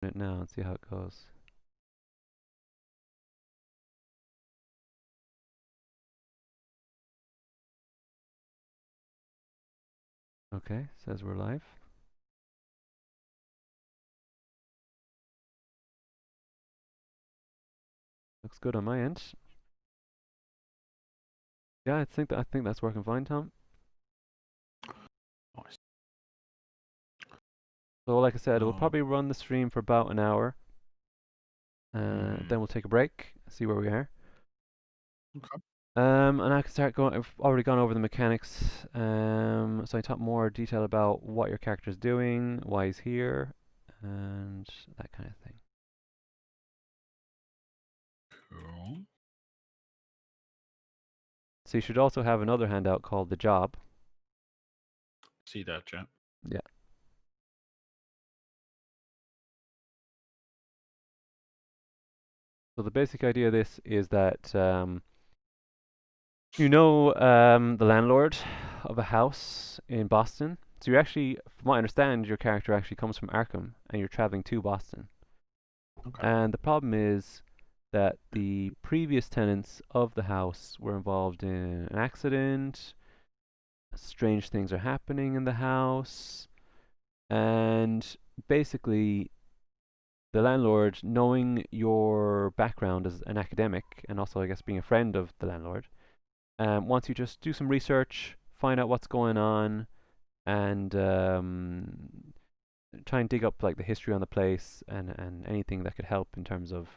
it now and see how it goes. Okay, says we're live. Looks good on my end. Yeah, I think that's working fine, Tom. Nice. So like I said, we'll Oh. probably run the stream for about an hour. Then we'll take a break, see where we are. Okay. And I can start going. I've already gone over the mechanics. So I talk more detail about what your character is doing, why he's here, and that kind of thing. Cool. So you should also have another handout called the job. See that, chat. Yeah. So the basic idea of this is that the landlord of a house in Boston. So you actually, from what I understand, your character actually comes from Arkham, and you're traveling to Boston. Okay. And the problem is that the previous tenants of the house were involved in an accident. Strange things are happening in the house, and basically, the landlord, knowing your background as an academic, and also, I guess, being a friend of the landlord, wants you just do some research, find out what's going on, and try and dig up like the history on the place and anything that could help in terms of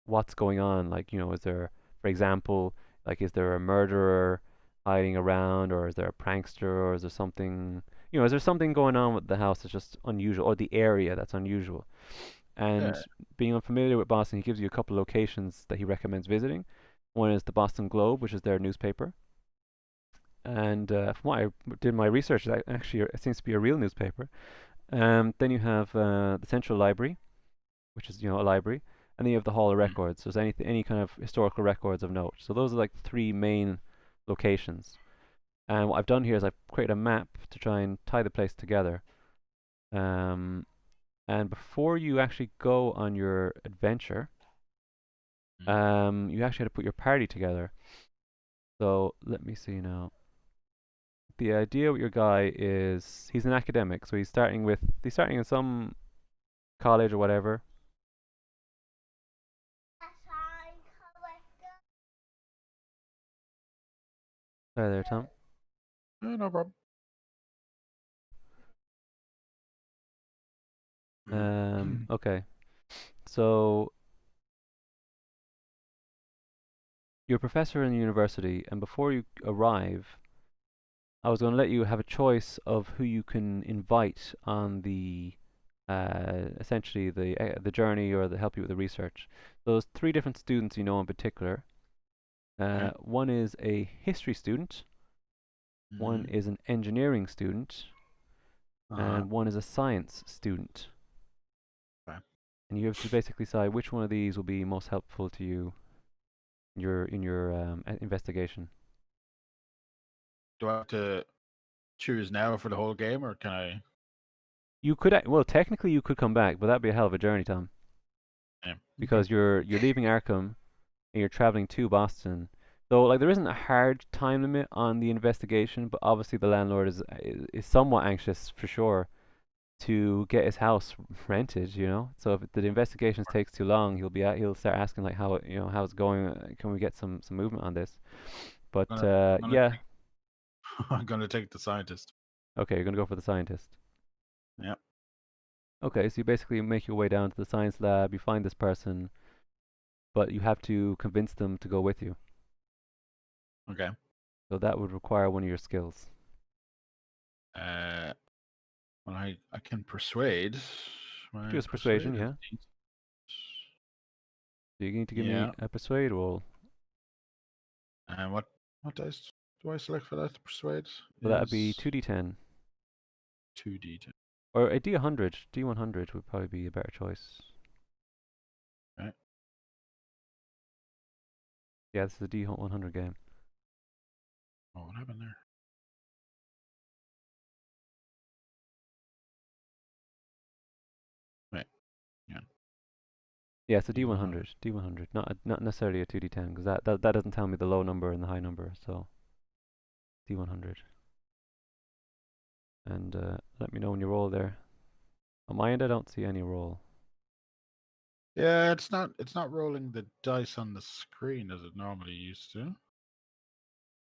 what's going on. Like, is there, for example, like, is there a murderer hiding around, or is there a prankster, or is there something, is there something going on with the house that's just unusual, or the area that's unusual? Yeah. And being unfamiliar with Boston, he gives you a couple locations that he recommends visiting. One is the Boston Globe, which is their newspaper. And from what I did my research, that actually it seems to be a real newspaper. Then you have the Central Library, which is a library, and then you have the Hall of Mm. Records. So there's any kind of historical records of note. So those are like the three main locations. And what I've done here is I've created a map to try and tie the place together. Um, and before you actually go on your adventure, Mm. you actually had to put your party together. So let me see now. The idea with your guy is he's an academic, so he's starting in some college or whatever. Sorry there, Tom. Yeah, no problem. Okay. So you're a professor in the university, and before you arrive, I was going to let you have a choice of who you can invite on the essentially the journey or the help you with the research. Those three different students you know in particular. Okay. One is a history student, one Mm. is an engineering student, Uh-huh. and one is a science student. Okay. And you have to basically decide which one of these will be most helpful to you in your investigation. Do I have to choose now for the whole game, or can I? You could well, technically you could come back, but that'd be a hell of a journey, Tom, Yeah. Okay. because you're leaving Arkham and you're traveling to Boston. So like there isn't a hard time limit on the investigation, but obviously the landlord is somewhat anxious for sure to get his house rented, So if the investigations takes too long, he'll start asking like how's it going? Can we get some movement on this? But I'm gonna yeah, I'm gonna take the scientist. okay, you're gonna go for the scientist. Yeah. Okay, so you basically make your way down to the science lab, you find this person, but you have to convince them to go with you. Okay. So that would require one of your skills. Uh, well, I can persuade. My Just persuasion, persuade is yeah. decent. So you need to give me Yeah. a persuade roll. And what dice do I select for that to persuade? So that would be Is 2d10. 2d10. Or a D100. D100 would probably be a better choice. Right. Yeah, this is a D100 game. Oh, what happened there? Right. Yeah, it's a D100. D100. D100, not necessarily a 2D10, because that doesn't tell me the low number and the high number. So D100. And let me know when you roll there. On my end, I don't see any roll. Yeah, it's not rolling the dice on the screen as it normally used to.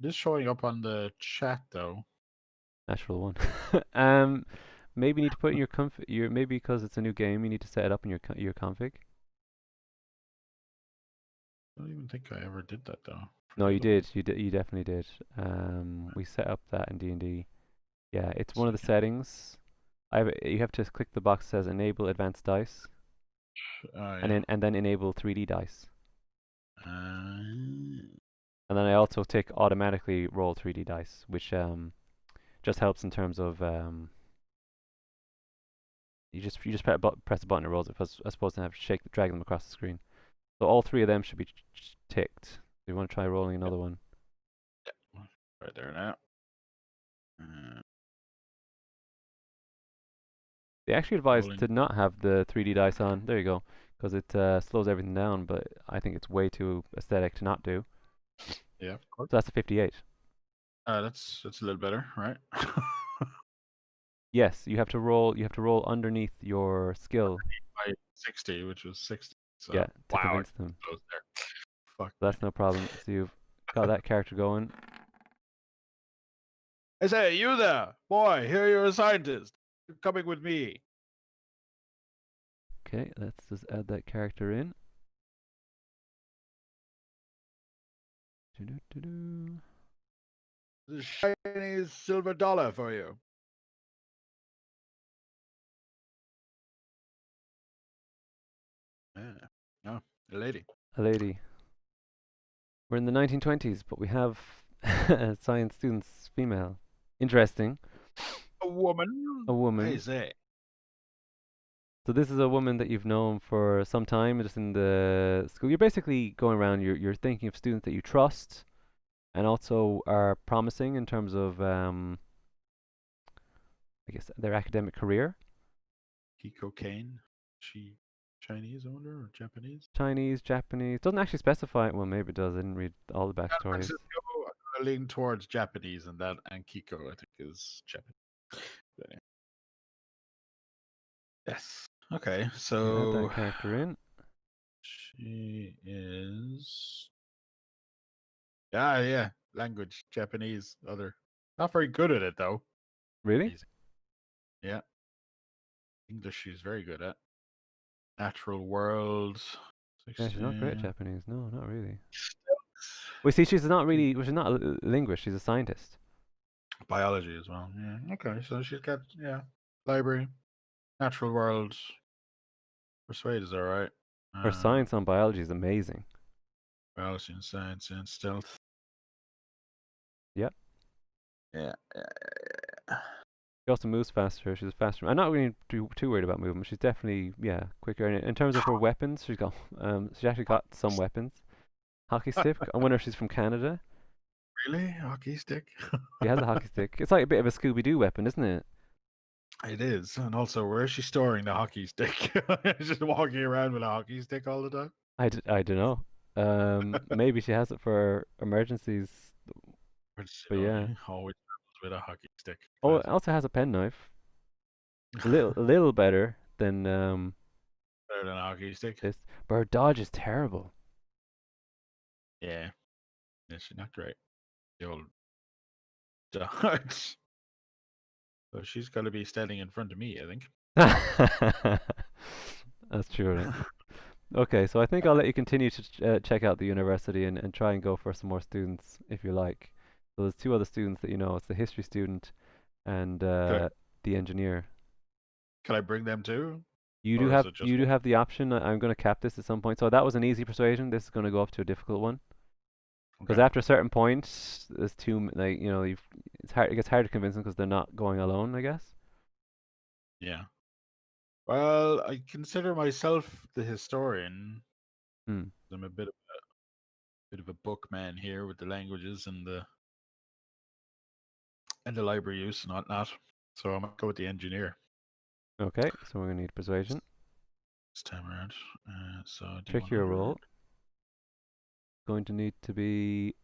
It is showing up on the chat though. Natural one. Maybe you need to put in your maybe because it's a new game, you need to set it up in your config. I don't even think I ever did that though for No, the you other one. did. You definitely did. We set up that in D&D. Yeah, it's Let's one of see. the settings. You have to click the box that says enable advanced dice, Oh and yeah. then enable 3D dice. Uh, And then I also tick automatically roll 3D dice, which just helps in terms of you just press a button and it rolls it, as opposed to have to drag them across the screen. So all three of them should be ticked. You want to try rolling yeah, another one? yeah. Right there now. Uh, They actually advised rolling. to not have the 3D dice on. There you go, because it slows everything down. But I think it's way too aesthetic to not do. Yeah, of course. So that's a 58. That's a little better, right? Yes, you have to roll. You have to roll underneath your skill. By 60, which was 60. So Yeah, to wow, convince them. close there. Fuck me. That's no problem. So you've got that character going. I say, you there, boy. Here you're a scientist. You're coming with me. Okay, let's just add that character in. Doo-doo-doo-doo. The shiny silver dollar for you. Yeah. Oh, a lady. A lady. We're in the 1920s, but we have science students, female. Interesting. A woman. A I woman. say. So this is a woman that you've known for some time, just in the school. You're basically going around. You're thinking of students that you trust, and also are promising in terms of, I guess, their academic career. Kiko Kane. She Chinese, I wonder, or Japanese? Chinese, Japanese. Doesn't actually specify. Well, maybe it does. I didn't read all the I'm backstories. just gonna lean towards Japanese, and that and Kiko, I think, is Japanese. But yeah. Yes. Okay, You add that so character in. she is. Yeah. Language, Japanese, other. Not very good at it though. Really? Amazing. Yeah. English she's very good at. Natural world. Yeah, she's not great at 16. Japanese. No, not really. We see she's not really. Well, she's not a linguist. She's a scientist. Biology as well. Yeah. Okay. So she's got library, natural world, persuade is all right. Her Uh, science on biology is amazing. biology and science and stealth. Yep. Yeah. She also moves faster. She's faster. I'm not really too worried about movement. She's definitely quicker. And in terms of her weapons, she's actually got some weapons. Hockey stick. I wonder if she's from Canada. Really? Hockey stick? She has a hockey stick. It's like a bit of a Scooby Doo weapon, isn't it? It is. And also, where is she storing the hockey stick? Just walking around with a hockey stick all the time? I don't know. Maybe she has it for emergencies. Or does she But yeah. only always travels with a hockey stick? Oh, it Classic. also has a penknife. A little better than Better than a hockey stick. this. But her dodge is terrible. Yeah. Yeah, she's not great. The old dodge. So she's got to be standing in front of me, I think. That's true, right? Okay, so I think I'll let you continue to check out the university and try and go for some more students if you like. So there's two other students that you know. It's the history student and Can I, the engineer. can I bring them too? You do Or is have it just you do one? have the option. I'm going to cap this at some point. So that was an easy persuasion. This is going to go up to a difficult one because Okay. after a certain point, there's like it's hard. It gets hard to convince them because they're not going alone. I guess. Yeah. Well, I consider myself the historian. Hmm. I'm a bit of a bookman here with the languages and the library use and whatnot. So I might go with the engineer. Okay, so we're going to need persuasion. this time around. So Trickier D100. roll. Going to need to be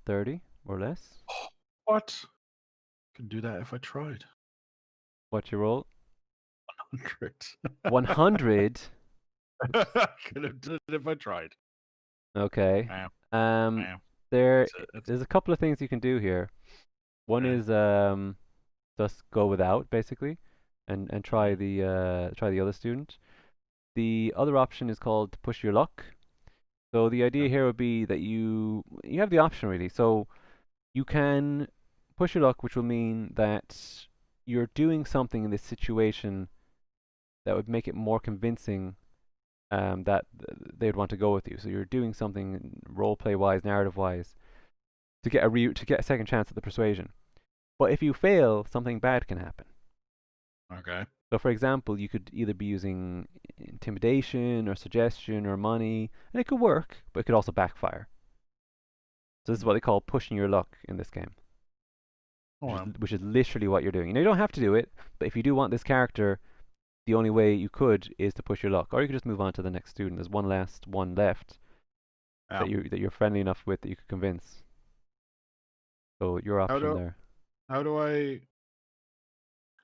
30 or less. What? Can do that if I tried. What's your roll? 100. 100. Could have done it if I tried. Okay. Wow. Um, Wow. there, It's there's a couple of things you can do here. One okay. is just go without basically, and Mm-hmm. try the other student. The other option is called to push your luck. So the idea Okay. here would be that you have the option really. So you can push your luck, which will mean that you're doing something in this situation that would make it more convincing that they'd want to go with you. So you're doing something role play wise, narrative wise, to get a second chance at the persuasion. But if you fail, something bad can happen. Okay. So, for example, you could either be using intimidation or suggestion or money, and it could work, but it could also backfire. So this is Mm. what they call pushing your luck in this game, Oh well. which is literally what you're doing. You know, you don't have to do it, but if you do want this character, the only way you could is to push your luck, or you could just move on to the next student. There's one last one left Yeah. that you're friendly enough with that you could convince. So your How option do there. how do I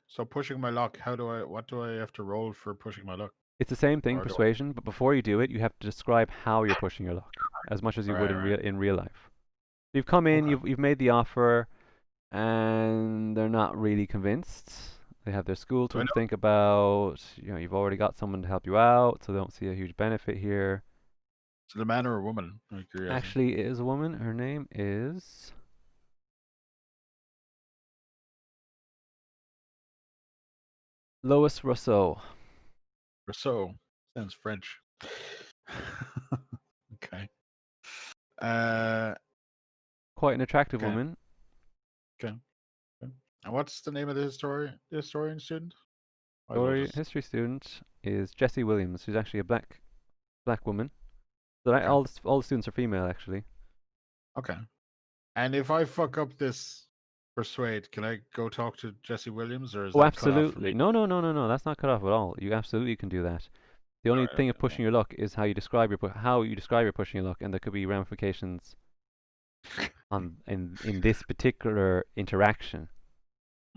so pushing my luck, what do I have to roll for pushing my luck? It's the same thing, Or do persuasion, but before you do it, you have to describe how you're pushing your luck, as much as I you would right. in real life. You've come in, Okay. you've made the offer, and they're not really convinced. They have their school Do I to know think about. You know, you've already got someone to help you out, so they don't see a huge benefit here. is it a man or a woman? Out of curiosity. Actually, it is a woman. Her name is Lois Rousseau. Rousseau. Sounds French. Okay. Uh Quite an attractive okay. woman. Okay. Okay. And what's the name of the historian student? Might as well Story just history student is Jessie Williams. She's actually a black woman. So okay. all the students are female actually. Okay. And if I fuck up this persuade, can I go talk to Jesse Williams, or is Oh, that cut off for absolutely. me? No. That's not cut off at all. You absolutely can do that. The All only right. thing of Okay. pushing your luck is how you describe your pushing your luck, and there could be ramifications on in this particular interaction.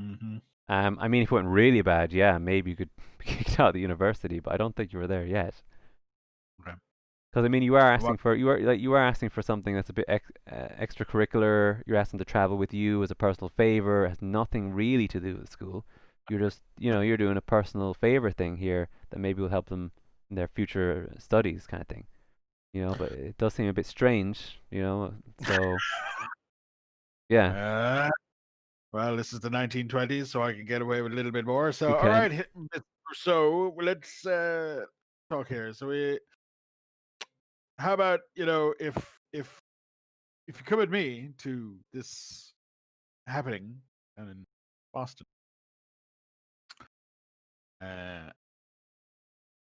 Mm-hmm. I mean, if it went really bad, yeah, maybe you could be kicked out of the university, but I don't think you were there yet. Okay. Because I mean, What? you are asking for something that's a bit extracurricular. You're asking to travel with you as a personal favor. It has nothing really to do with school. You're just you're doing a personal favor thing here that maybe will help them in their future studies, kind of thing. But it does seem a bit strange. So yeah, Uh, well, this is the 1920s, so I can get away with a little bit more. you So, all can. right, so let's talk here. So how about if you come with me to this happening down in Boston, uh,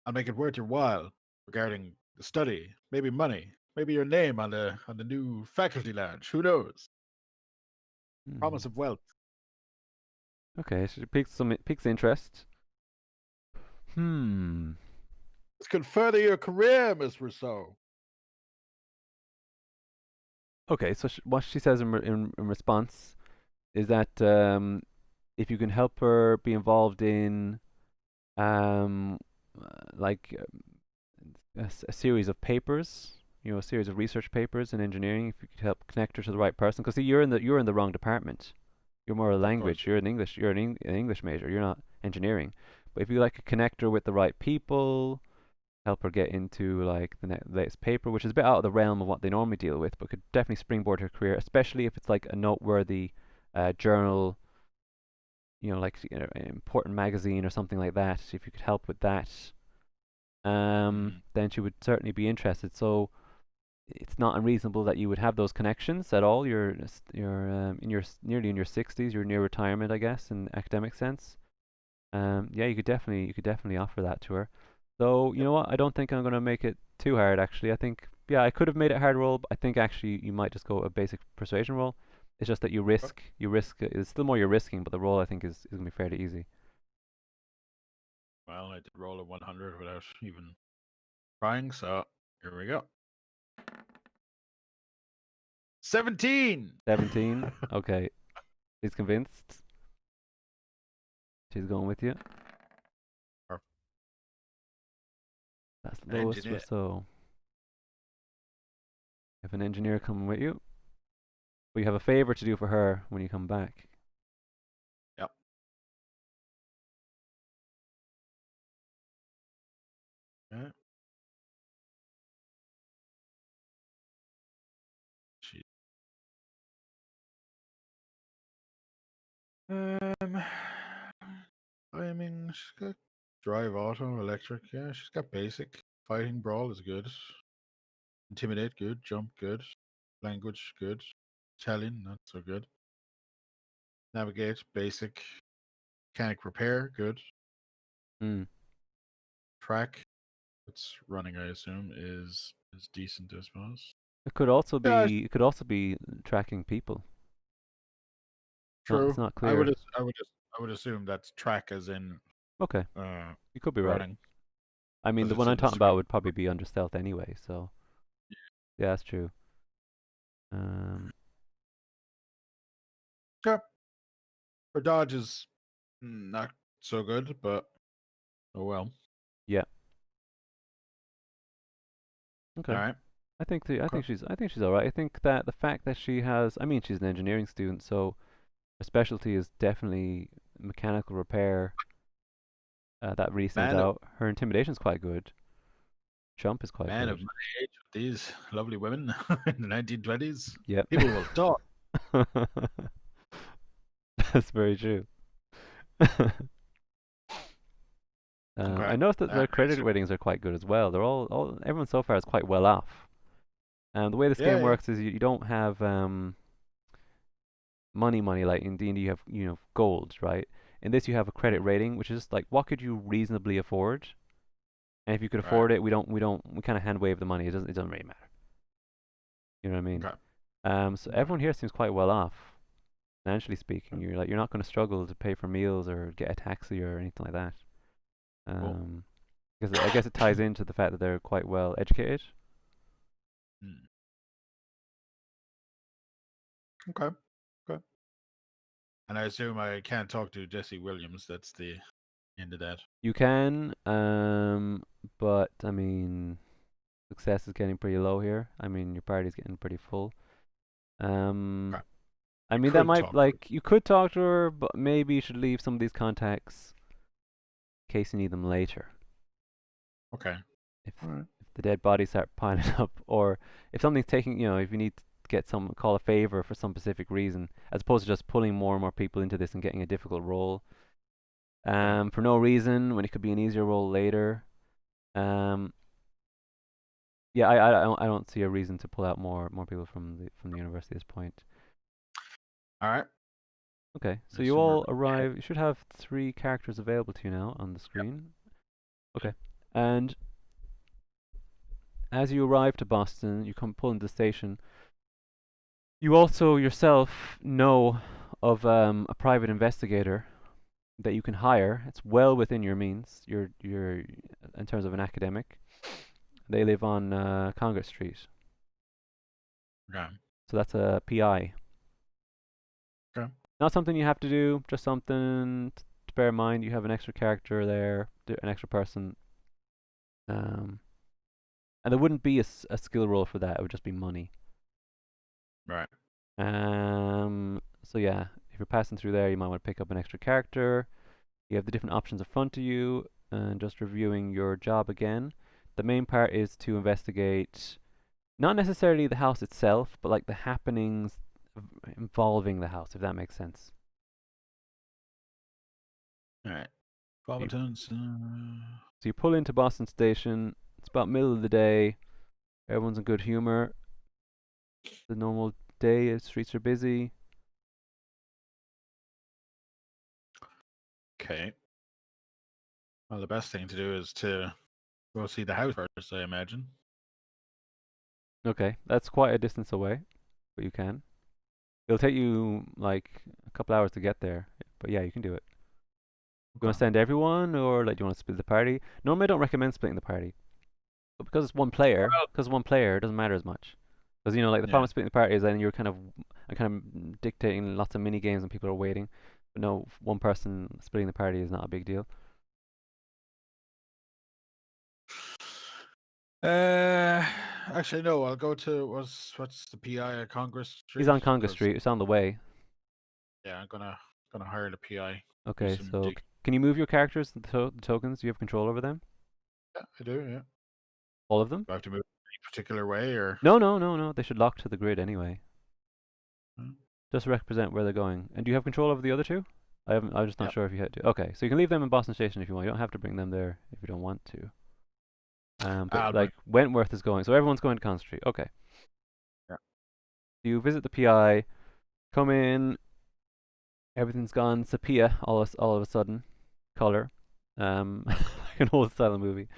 I'll make it worth your while regarding the study, maybe money, maybe your name on the new faculty lounge. Who knows? Hmm. Promise of wealth. Okay, so it piques interest. Hmm. This could further your career, Miss Rousseau. Okay, so what she says in response is that if you can help her be involved in um, like a series of papers, a series of research papers in engineering, if you could help connect her to the right person, because see, you're in the wrong department. You're more a Of course. language. You're an English. You're an English major. You're not engineering. But if you like connect her with the right people, help her get into like the latest paper, which is a bit out of the realm of what they normally deal with, but could definitely springboard her career, especially if it's like a noteworthy journal, like an important magazine or something like that. If you could help with that, Mm-hmm. then she would certainly be interested. So it's not unreasonable that you would have those connections at all. You're nearly in your 60s. You're near retirement, I guess, in academic sense. Yeah, you could definitely offer that to her. So you Yep. know what? I don't think I'm gonna make it too hard. Actually, I think yeah, I could have made it hard roll, but I think actually you might just go a basic persuasion roll. It's just that you risk. It's still more you're risking, but the roll I think is gonna be fairly easy. Well, I did roll a 100 without even trying, so here we go. 17! 17. Okay. She's convinced. She's going with you. Or That's the lowest or engineer. so. You have an engineer coming with you. But you have a favor to do for her when you come back. Yep. Yeah. She, um, I mean, she's got drive auto, electric. Yeah, she's got basic. Fighting brawl is good. Intimidate, good. Jump, good. Language, good. Italian, not so good. Navigate, basic. Mechanic repair, good. Hmm. Track, it's running, I assume, is decent, I suppose. It could also Yeah, be. It could also be tracking people. No, it's true. not I would clear. I would assume that's track as in Okay, uh you could be right. running I mean, because the it's one I'm in the talking about screen. would probably be under stealth anyway. So yeah, that's true. Um, Yeah, for dodge is not so good, but oh well. yeah. All Okay. right. I Okay. think she's all right. I think that the fact that she has, I mean, she's an engineering student, so her specialty is definitely mechanical repair. That really stands Man of out. Her intimidation is quite good. Jump is quite man good. of my age with these lovely women in the 1920s. Yep. People will talk. That's very true. Okay. I noticed that I their credit assume. ratings are quite good as well. Everyone so far is quite well off. And the way this Yeah, game yeah. works is you don't have money like in D&D you have gold, right? In this you have a credit rating, which is just like what could you reasonably afford? And if you could Right. afford it, we kind of hand wave the money. It doesn't really matter. You know what I mean? Okay. So Okay. everyone here seems quite well off, financially speaking. You're not going to struggle to pay for meals or get a taxi or anything like that. Cool. Um, because I guess it ties into the fact that they're quite well educated. Hmm. Okay. Okay. And I assume I can't talk to Jesse Williams. That's the end of that. You can, but I mean, success is getting pretty low here. I mean, your party's getting pretty full. Um, Okay. I I mean, that could might talk to her. like you could talk to her, but maybe you should leave some of these contacts in case you need them later. Okay. If All right. if the dead bodies start piling up, or if something's taking, if you need to get some call a favor for some specific reason, as opposed to just pulling more and more people into this and getting a difficult role, Okay. for no reason when it could be an easier role later. Um, yeah, I don't see a reason to pull out more people from the university at this point. All right. Okay, so I you assume we're all arrive. You should have three characters available to you now on the screen. Okay, and as you arrive to Boston, you come pull into the station. You also yourself know of a private investigator that you can hire. It's well within your means. You're in terms of an academic. They live on Congress Street, okay. so that's a PI. Okay. Not something you have to do, just something to bear in mind. You have an extra character there, an extra person, um, and there wouldn't be a skill roll for that. It would just be money. Right. So yeah, if you're passing through there, you might want to pick up an extra character. You have the different options in front of you, and just reviewing your job again. The main part is to investigate not necessarily the house itself, but like the happenings involving the house, if that makes sense. All right. So you, Competence. so you pull into Boston Station. It's about middle of the day. Everyone's in good humor. The normal day. The streets are busy. Okay. Well, the best thing to do is to go see the house first, I imagine. Okay, that's quite a distance away, but you can. It'll take you like a couple hours to get there, but yeah, you can do it. You want Okay. to send everyone, or like do you want to split the party? Normally, I don't recommend splitting the party, but Well, because it's one player, it doesn't matter as much. Because the problem yeah. with splitting the party is then I'm kind of dictating lots of mini games and people are waiting. But no, one person splitting the party is not a big deal. Uh, Actually, no. I'll go to what's the PI at Congress He's Street? on Congress Because Street. It's on the way. yeah, I'm gonna hire the PI. Do Okay, some so dig. can you move your characters, the tokens? Do you have control over them? Yeah, I do. Yeah. All of them? Do I have to move any particular way or? No, no, no, no. They should lock to the grid anyway. Hmm? Just represent where they're going. And do you have control over the other two? I haven't. I'm just not Yep. sure if you had to. Okay, so you can leave them in Boston Station if you want. You don't have to bring them there if you don't want to. But I'll bring. like Wentworth is going, so everyone's going to Con Street. Okay. Yeah. You visit the PI, come in, everything's gone sepia all of a sudden, color. Like an old style movie.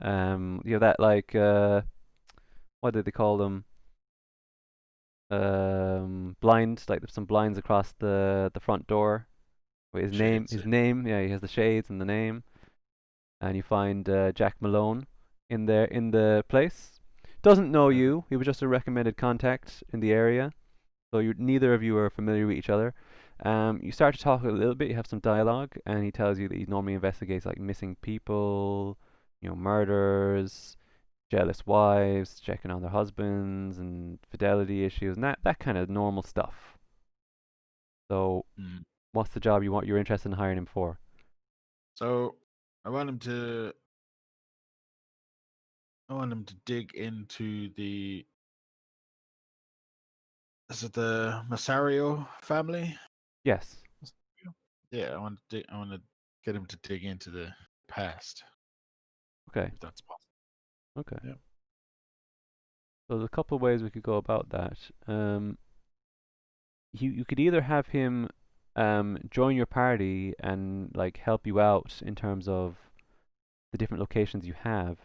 You have that like what did they call them? Blind, like there's some blinds across the front door. With Shades. his name, yeah, he has the shades and the name. And you find Jack Malone in the place. Doesn't know Yeah. you. He was just a recommended contact in the area. So neither of you are familiar with each other. You start to talk a little bit. You have some dialogue, and he tells you that he normally investigates like missing people, murders, jealous wives, checking on their husbands, and fidelity issues, and that kind of normal stuff. So, Mm. what's the job you're interested in hiring him for? So I want him to. I want him to dig into the. Is it the Masario family? Yes. Yeah, I want to get him to dig into the past, Okay. if that's possible. Okay. Yeah. So there's a couple of ways we could go about that. You could either have him join your party and like help you out in terms of the different locations you have,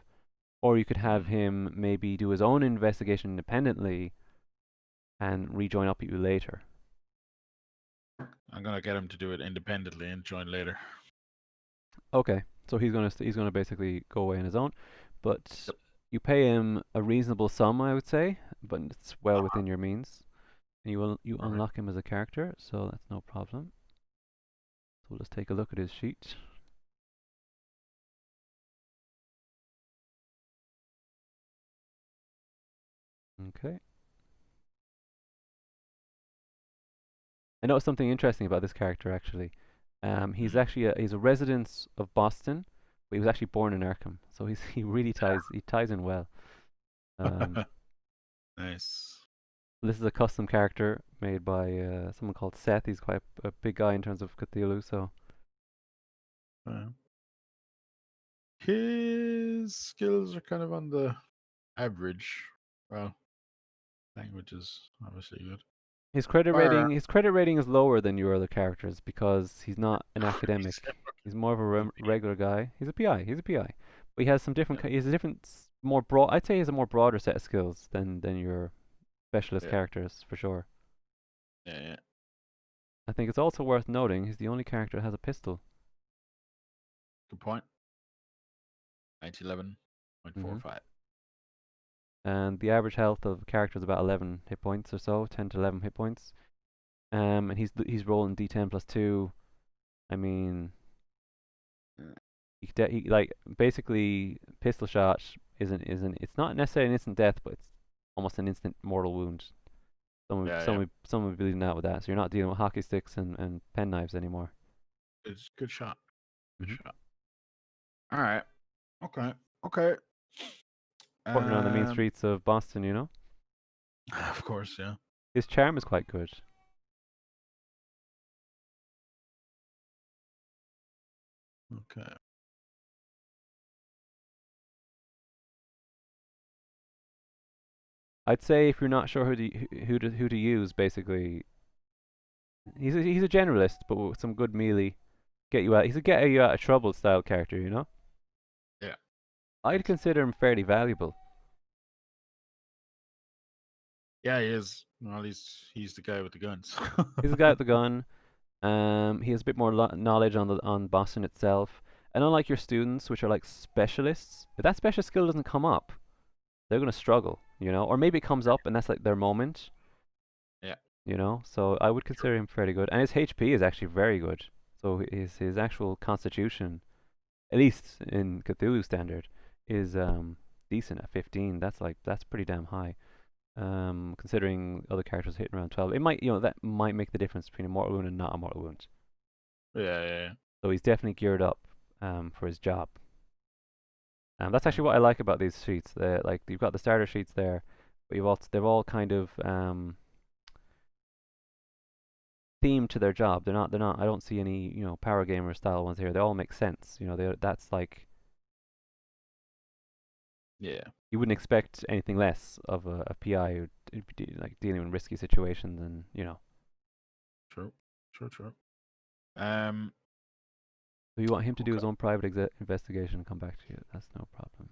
or you could have Mm. him maybe do his own investigation independently and rejoin up with you later. I'm gonna get him to do it independently and join later. Okay, so he's gonna basically go away on his own, but Yep. you pay him a reasonable sum, I would say, but it's well within your means, and you All right. unlock him as a character, so that's no problem. So we'll just take a look at his sheet. Okay. I noticed something interesting about this character actually. He's a resident of Boston, but he was actually born in Arkham, so he ties in well. Um, Nice. this is a custom character made by someone called Seth. He's quite a big guy in terms of Cthulhu, so Uh, his skills are kind of on the average. Well, language is obviously good. Firearm. his credit rating is lower than your other characters because he's not an academic. He's more of a regular guy. He's a PI. He's a PI, but he has some different. He has a different, more broad. I'd say he has a more broader set of skills than your specialist Yeah. characters for sure. Yeah. Yeah. I think it's also worth noting he's the only character that has a pistol. Good point. Hmm 1911.45. And the average health of a character is about 11 hit points or so, 10 to 11 hit points. And he's rolling D10 plus two. I mean, like basically pistol shot isn't it's not necessarily an instant death, but it's almost an instant mortal wound. Yeah. Yeah. Some would be bleeding out with that, so you're not dealing with hockey sticks and pen knives anymore. It's good shot. Good Hmm shot. All right. Okay. Okay. Working on the main Um. streets of Boston, you know. Of course. Yeah. His charm is quite good. Okay. I'd say if you're not sure who to use, basically, he's a generalist, but with some good melee, get you out. He's a get you out of trouble style character, you know. Yeah. I'd consider him fairly valuable. Yeah. He is. Well, he's the guy with the guns. He's a guy with the gun. He has a bit more knowledge on the on Boston itself, and unlike your students, which are like specialists, if that special skill doesn't come up, they're gonna struggle, you know. Or maybe it comes up and that's like their moment, Yeah. you know. So I would True. consider him fairly good, and his HP is actually very good. So his actual constitution, at least in Cthulhu standard, is decent at 15. That's pretty damn high. Considering other characters hitting around 12, it might that might make the difference between a mortal wound and not a mortal wound. Yeah, yeah, yeah. So he's definitely geared up for his job. That's Okay. actually what I like about these sheets. Like you've got the starter sheets there, but they've all kind of themed to their job. They're not. I don't see any power gamer style ones here. They all make sense. That's like Yeah. you wouldn't expect anything less of a PI who like dealing with risky situations and True. True. True. Um. If you want him to do Okay. his own private investigation and come back to you, that's no problem.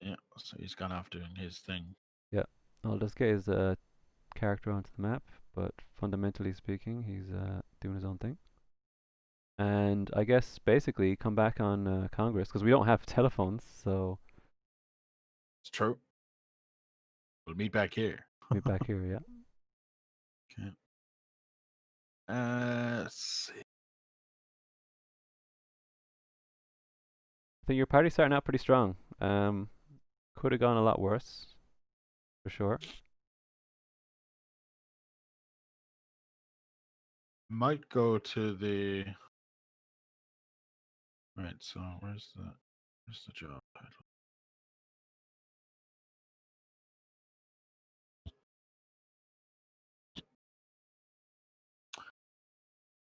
Yeah. So he's gone off doing his thing. Yeah, I'll just get his character onto the map, but fundamentally speaking, he's doing his own thing. And I guess basically come back on Congress because we don't have telephones, so It's true. We'll meet back here. meet back here. Yeah, Okay. Let's see. I think your party's starting out pretty strong. Could have gone a lot worse for sure. Might go to the. Right. So where's the job title?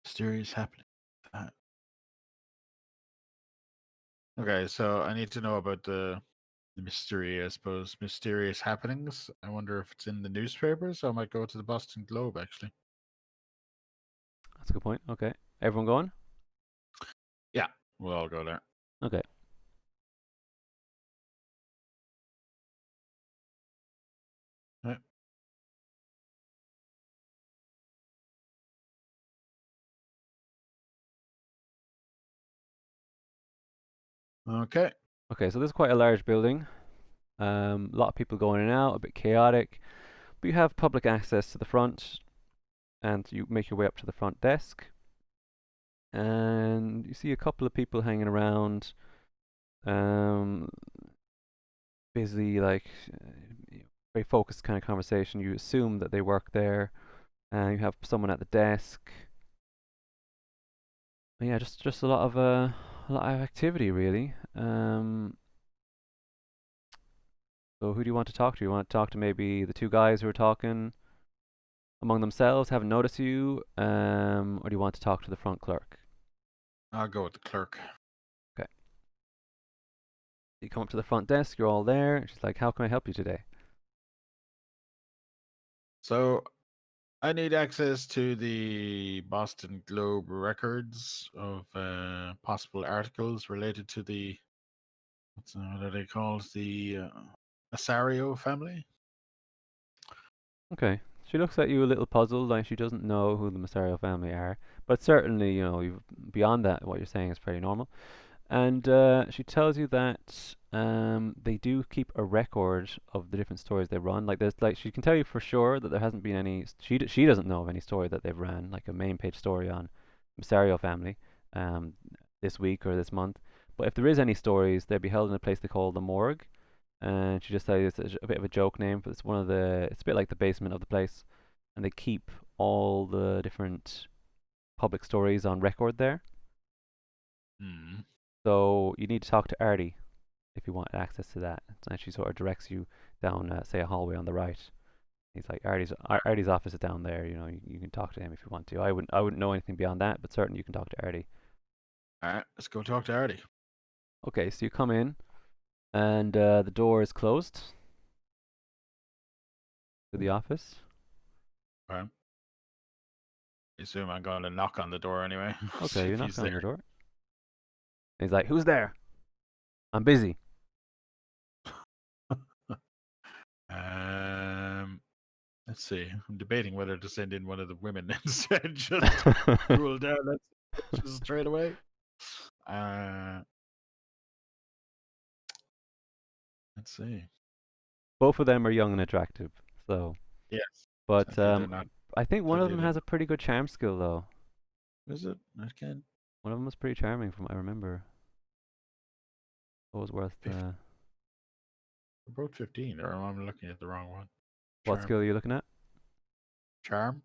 Mysterious happening. Okay. So I need to know about the mystery, I suppose. Mysterious happenings. I wonder if it's in the newspapers. I might go to the Boston Globe actually. That's a good point. Okay, everyone going? Yeah. We'll all go there. Okay. Right. Okay. Okay, so this is quite a large building. A lot of people going in and out, a bit chaotic. But you have public access to the front, and you make your way up to the front desk, and you see a couple of people hanging around, um, busy, like very focused kind of conversation. You assume that they work there, and you have someone at the desk. And yeah, just a lot of activity really. So who do you want to talk to? You want to talk to maybe the two guys who are talking among themselves, haven't noticed you, or do you want to talk to the front clerk? I'll go with the clerk. Okay. You come up to the front desk, you're all there. She's like, "How can I help you today?" So I need access to the Boston Globe records of possible articles related to the what are they called? The Asario family. Okay. She looks at you a little puzzled, like she doesn't know who the Masario family are, but certainly, beyond that, what you're saying is fairly normal. And she tells you that they do keep a record of the different stories they run. Like there's like she can tell you for sure that there hasn't been any. She doesn't know of any story that they've ran, like a main page story on Mysterio family, um, this week or this month. But if there is any stories, they'll be held in a place they call the morgue. And she just says it's a bit of a joke name, but it's one of the. It's a bit like the basement of the place, and they keep all the different public stories on record there. Hmm. So you need to talk to Artie if you want access to that. And she sort of directs you down, say, a hallway on the right. He's like, Artie's office is down there. You can talk to him if you want to. I wouldn't know anything beyond that, but certainly you can talk to Artie. All right, let's go talk to Artie. Okay, so you come in, and the door is closed to the office. All right. I assume I'm going to knock on the door anyway. Okay, See you if he's knock on there. the door. He's like, "Who's there? I'm busy." um. Let's see. I'm debating whether to send in one of the women instead, just to cool down. Let's just straight away. Uh, let's see. Both of them are young and attractive. So, Yes, but exactly. They're not I think one of them has live-in. a pretty good charm skill though. Is it? I can't. One of them was pretty charming from what I remember. It was worth 50, we're both 15, or I'm looking at the wrong one. what Charm. skill are you looking at? Charm?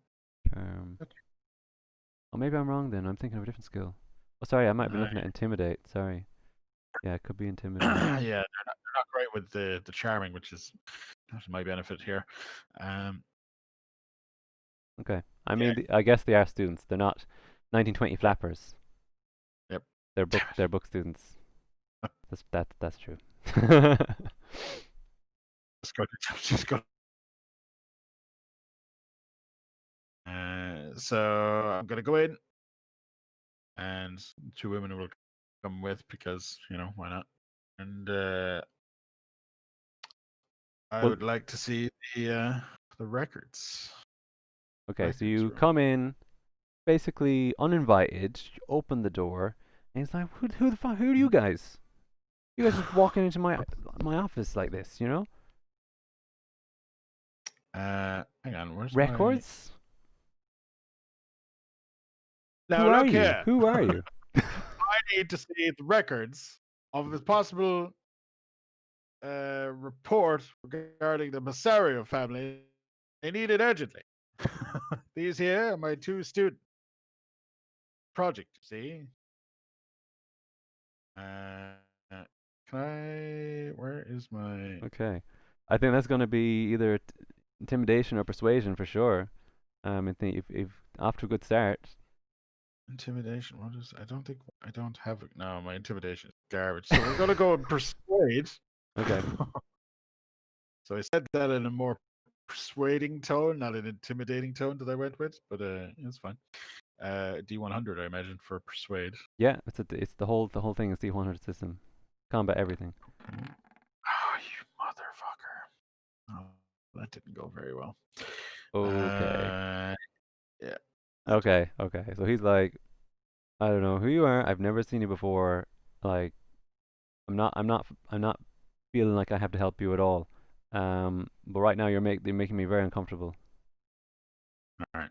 Charm. Oh, maybe I'm wrong then. I'm thinking of a different skill. Oh, sorry, I might be Uh, looking at intimidate. Sorry. Yeah, it could be intimidate. yeah, they're not great with the charming, which is not to my benefit here. Um, Okay. I yeah, mean, I guess they are students. They're not 1920 yep, flappers. yep. They're Damn book students. That's true. it. Just go. Just go. So I'm gonna go in, and two women will come with because why not? And I Well, would like to see the records. okay, so Records you room. come in basically uninvited, you open the door, and he's like, who the fuck, who are you guys? You guys just walking into my office like this, you know? Hang on, where's my? Records? Who Now are look you? here. Who are you? I need to see the records of this possible report regarding the Massario family. They need it urgently. These here are my two student project. See? Uh, can I? Where is my Okay. I think that's going to be either intimidation or persuasion for sure. I think if after a good start. intimidation? What is? I don't think I don't have it. No, my intimidation is garbage. So we're gonna go and persuade. Okay. So I said that in a more persuading tone, not an intimidating tone that I went with, but it's fine. D100, I imagine, for persuade. Yeah, it's the whole thing is the 100 system. Combat everything. Oh, you motherfucker! Oh, that didn't go very well. Okay. Uh, yeah. Okay. So he's like, I don't know who you are. I've never seen you before. Like, I'm not feeling like I have to help you at all. But right now you're making me very uncomfortable. All right.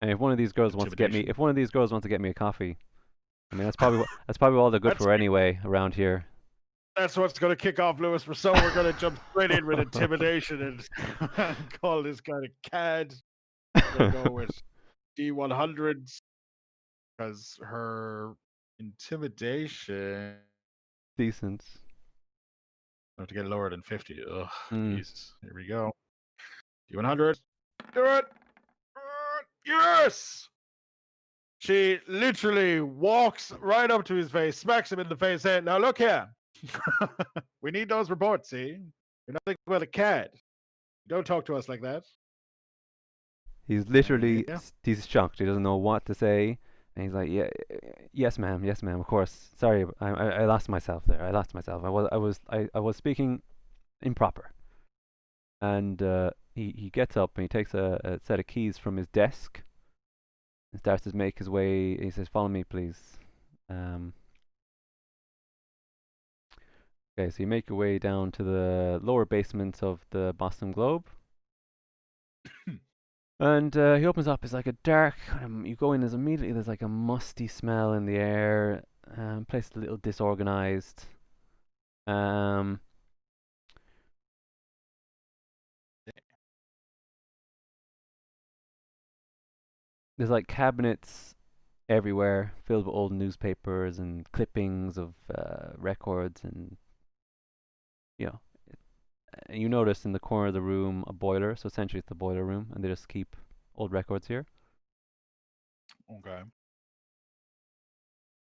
And if one of these girls wants to get me, Intimidation. if one of these girls wants to get me a coffee, I mean that's probably all they're good That's for anyway around here. that's what's going to kick off Lewis. So we're going to jump straight in with intimidation and call this guy a cad. We're going to go with D100s because her intimidation. Decent. I have to get lower than 50. Ugh, Mm. Jesus. Here we go. D100. Do it. Yes. She literally walks right up to his face, smacks him in the face, saying, "Now look here. We need those reports, see? You're nothing but a cat. Don't talk to us like that." He's literally Yeah. he's shocked. He doesn't know what to say, and he's like, "Yeah, yes, ma'am, of course. Sorry, I lost myself there. I lost myself. I was speaking improper." And he gets up and he takes a set of keys from his desk and starts to make his way. He says, "Follow me, please." Um, okay, so you make your way down to the lower basement of the Boston Globe. And he opens up. It's like a dark. You go in. There's like a musty smell in the air. Place a little disorganized. Um, there's like cabinets everywhere, filled with old newspapers and clippings of records, and you know, you notice in the corner of the room a boiler. So essentially, it's the boiler room, and they just keep old records here. Okay.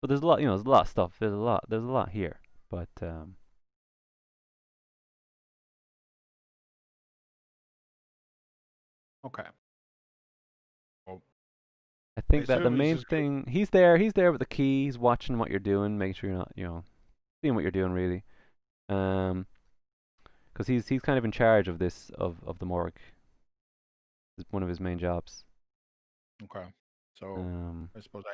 But there's a lot. There's a lot of stuff. There's a lot here. But Okay. Well, I I think that the assume he's main just going thing, he's there with the key. He's watching what you're doing, making sure you're not, seeing what you're doing really. Because because he's kind of in charge of this of the morgue. It's one of his main jobs. Okay. So Um, I suppose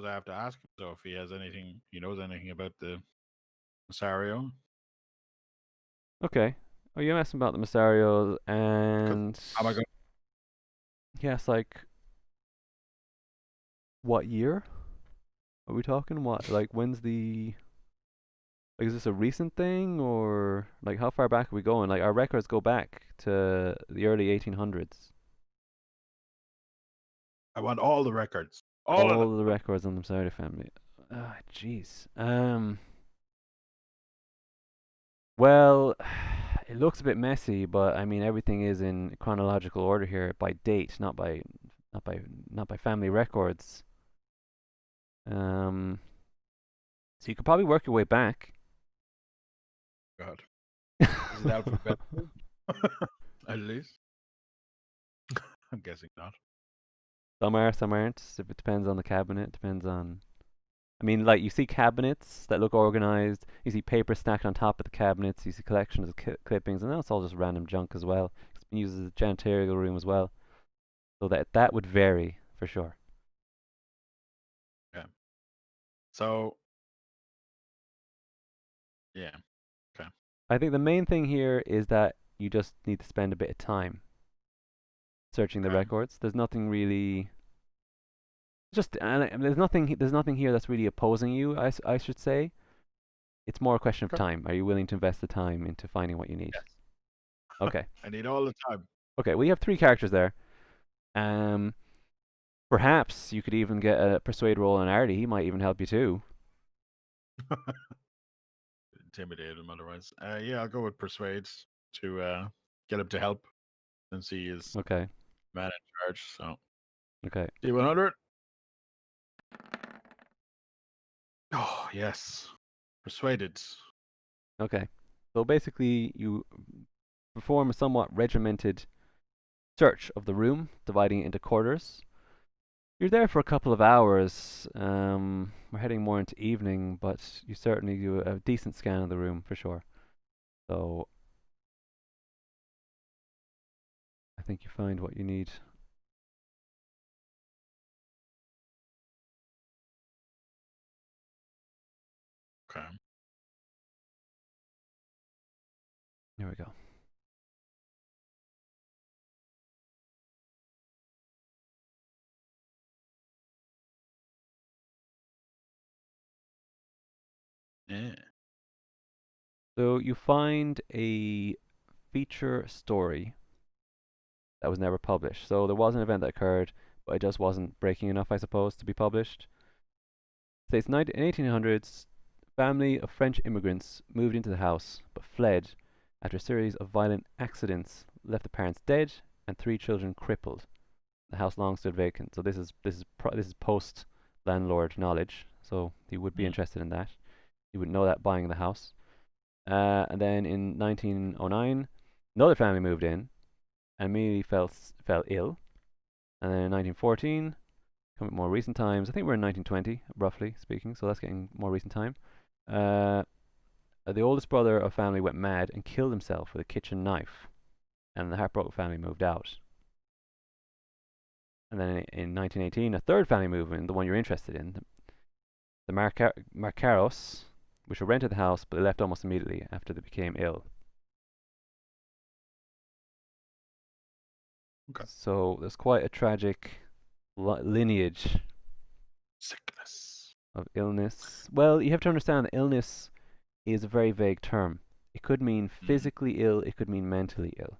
I have to ask him so if he has anything, he knows anything about the Masario. okay. Oh, you asked him about the Masario, Because and am I going? yes, like what year are we talking? What like when's the like is this a recent thing or like how far back are we going? Like our records go back to the early 1800s. I want all the records, all of them. All the records on the Masario family. Ah, jeez. Well, it looks a bit messy, but I mean everything is in chronological order here by date, not by not by family records. Um, so you could probably work your way back. God, is it alphabetical? At least I'm guessing not. Some are, some aren't. If it depends on the cabinet, depends on. I mean, like you see cabinets that look organized. You see paper stacked on top of the cabinets. You see collections of clippings, and that's all just random junk as well. It's been used as a janitorial room as well, so that would vary for sure. Yeah. So yeah. Okay. I think the main thing here is that you just need to spend a bit of time searching the Okay. records. There's nothing really, just there's nothing here that's really opposing you. I should say it's more a question of Okay. time. Are you willing to invest the time into finding what you need? Yes. Okay. I need all the time. Okay. We have three characters there. Um, Perhaps you could even get a persuade roll on Artie. He might even help you too. Intimidate him otherwise. Yeah, I'll go with persuade to get him to help since he is Okay. man in charge. So Okay. D100. Oh yes, persuaded. Okay. So basically, you perform a somewhat regimented search of the room, dividing it into quarters. You're there for a couple of hours. We're heading more into evening, but you certainly do a decent scan of the room for sure. So I think you find what you need. Okay. Here we go. Yeah. So you find a feature story that was never published. So there was an event that occurred, but it just wasn't breaking enough, I suppose, to be published. It states in 1800s, a family of French immigrants moved into the house, but fled after a series of violent accidents left the parents dead and three children crippled. The house long stood vacant. So this is post landlord knowledge. So he would be Mm. interested in that. He would know that buying the house. And then in 1909, another family moved in and immediately fell ill. And then in 1914, coming more recent times, I think we're in 1920, roughly speaking. So that's getting more recent time. Uh, the oldest brother of family went mad and killed himself with a kitchen knife, and the heartbroken family moved out. And then in 1918, a third family moved in, the one you're interested in, the Marcaros, which were rented the house, but they left almost immediately after they became ill. Okay. So there's quite a tragic lineage Sickness. of illness. Well, you have to understand that illness is a very vague term. It could mean Mm. physically ill, it could mean mentally ill.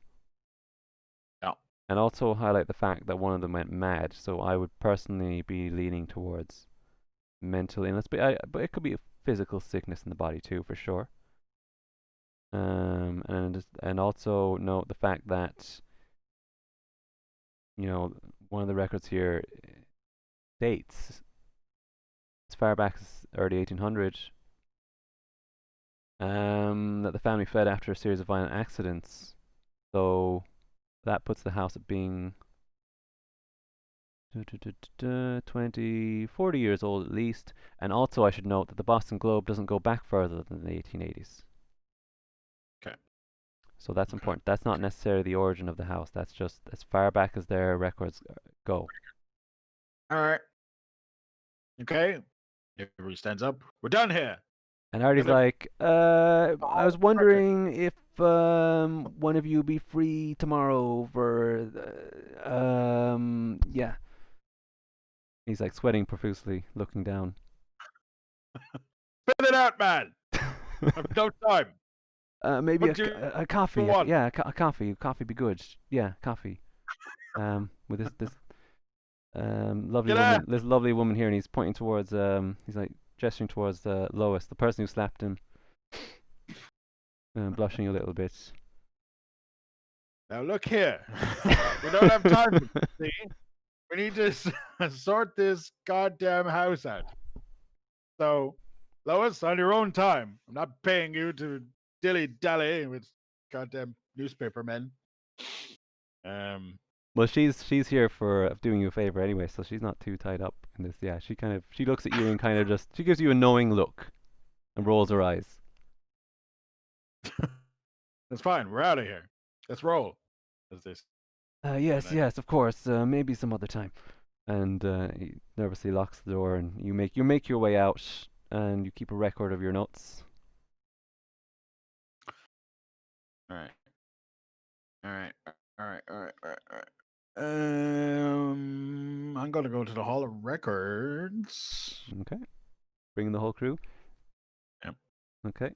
Yeah. And also highlight the fact that one of them went mad, so I would personally be leaning towards mental illness, but it could be a physical sickness in the body too, for sure. And also note the fact that you know one of the records here dates as far back as early 1800. That the family fled after a series of violent accidents. So that puts the house at being 20, 40 years old at least. And also, I should note that the Boston Globe doesn't go back further than the 1880s. Okay. So that's Okay. important. That's not necessarily the origin of the house. That's just as far back as their records go. All right. Okay. Everybody stands up. We're done here. And Artie's Gonna like, I was record. wondering if one of you be free tomorrow for, yeah. He's like sweating profusely, looking down. Spit it out, man. I've no time. Maybe What do a you coffee. want? Yeah, a coffee. Coffee be good. Yeah, coffee. With Get out. this lovely woman here, and he's pointing towards he's like gesturing towards Lois, the person who slapped him, blushing a little bit. Now look here. We don't have time for this. See? We need to sort this goddamn house out. So, Lois, on your own time. I'm not paying you to dilly dally with goddamn newspaper men. Well, she's here for doing you a favor anyway, so she's not too tied up in this. Yeah, she looks at you and kind of just she gives you a knowing look and rolls her eyes. That's fine. We're out of here. Let's roll. As this, and Yes, I yes, of course. Maybe some other time. And he nervously locks the door, and you make your way out, and you keep a record of your notes. all right, all right, all right, all right, all right, all right. I'm gonna go to the Hall of Records. Okay, bring the whole crew. Yep. Okay.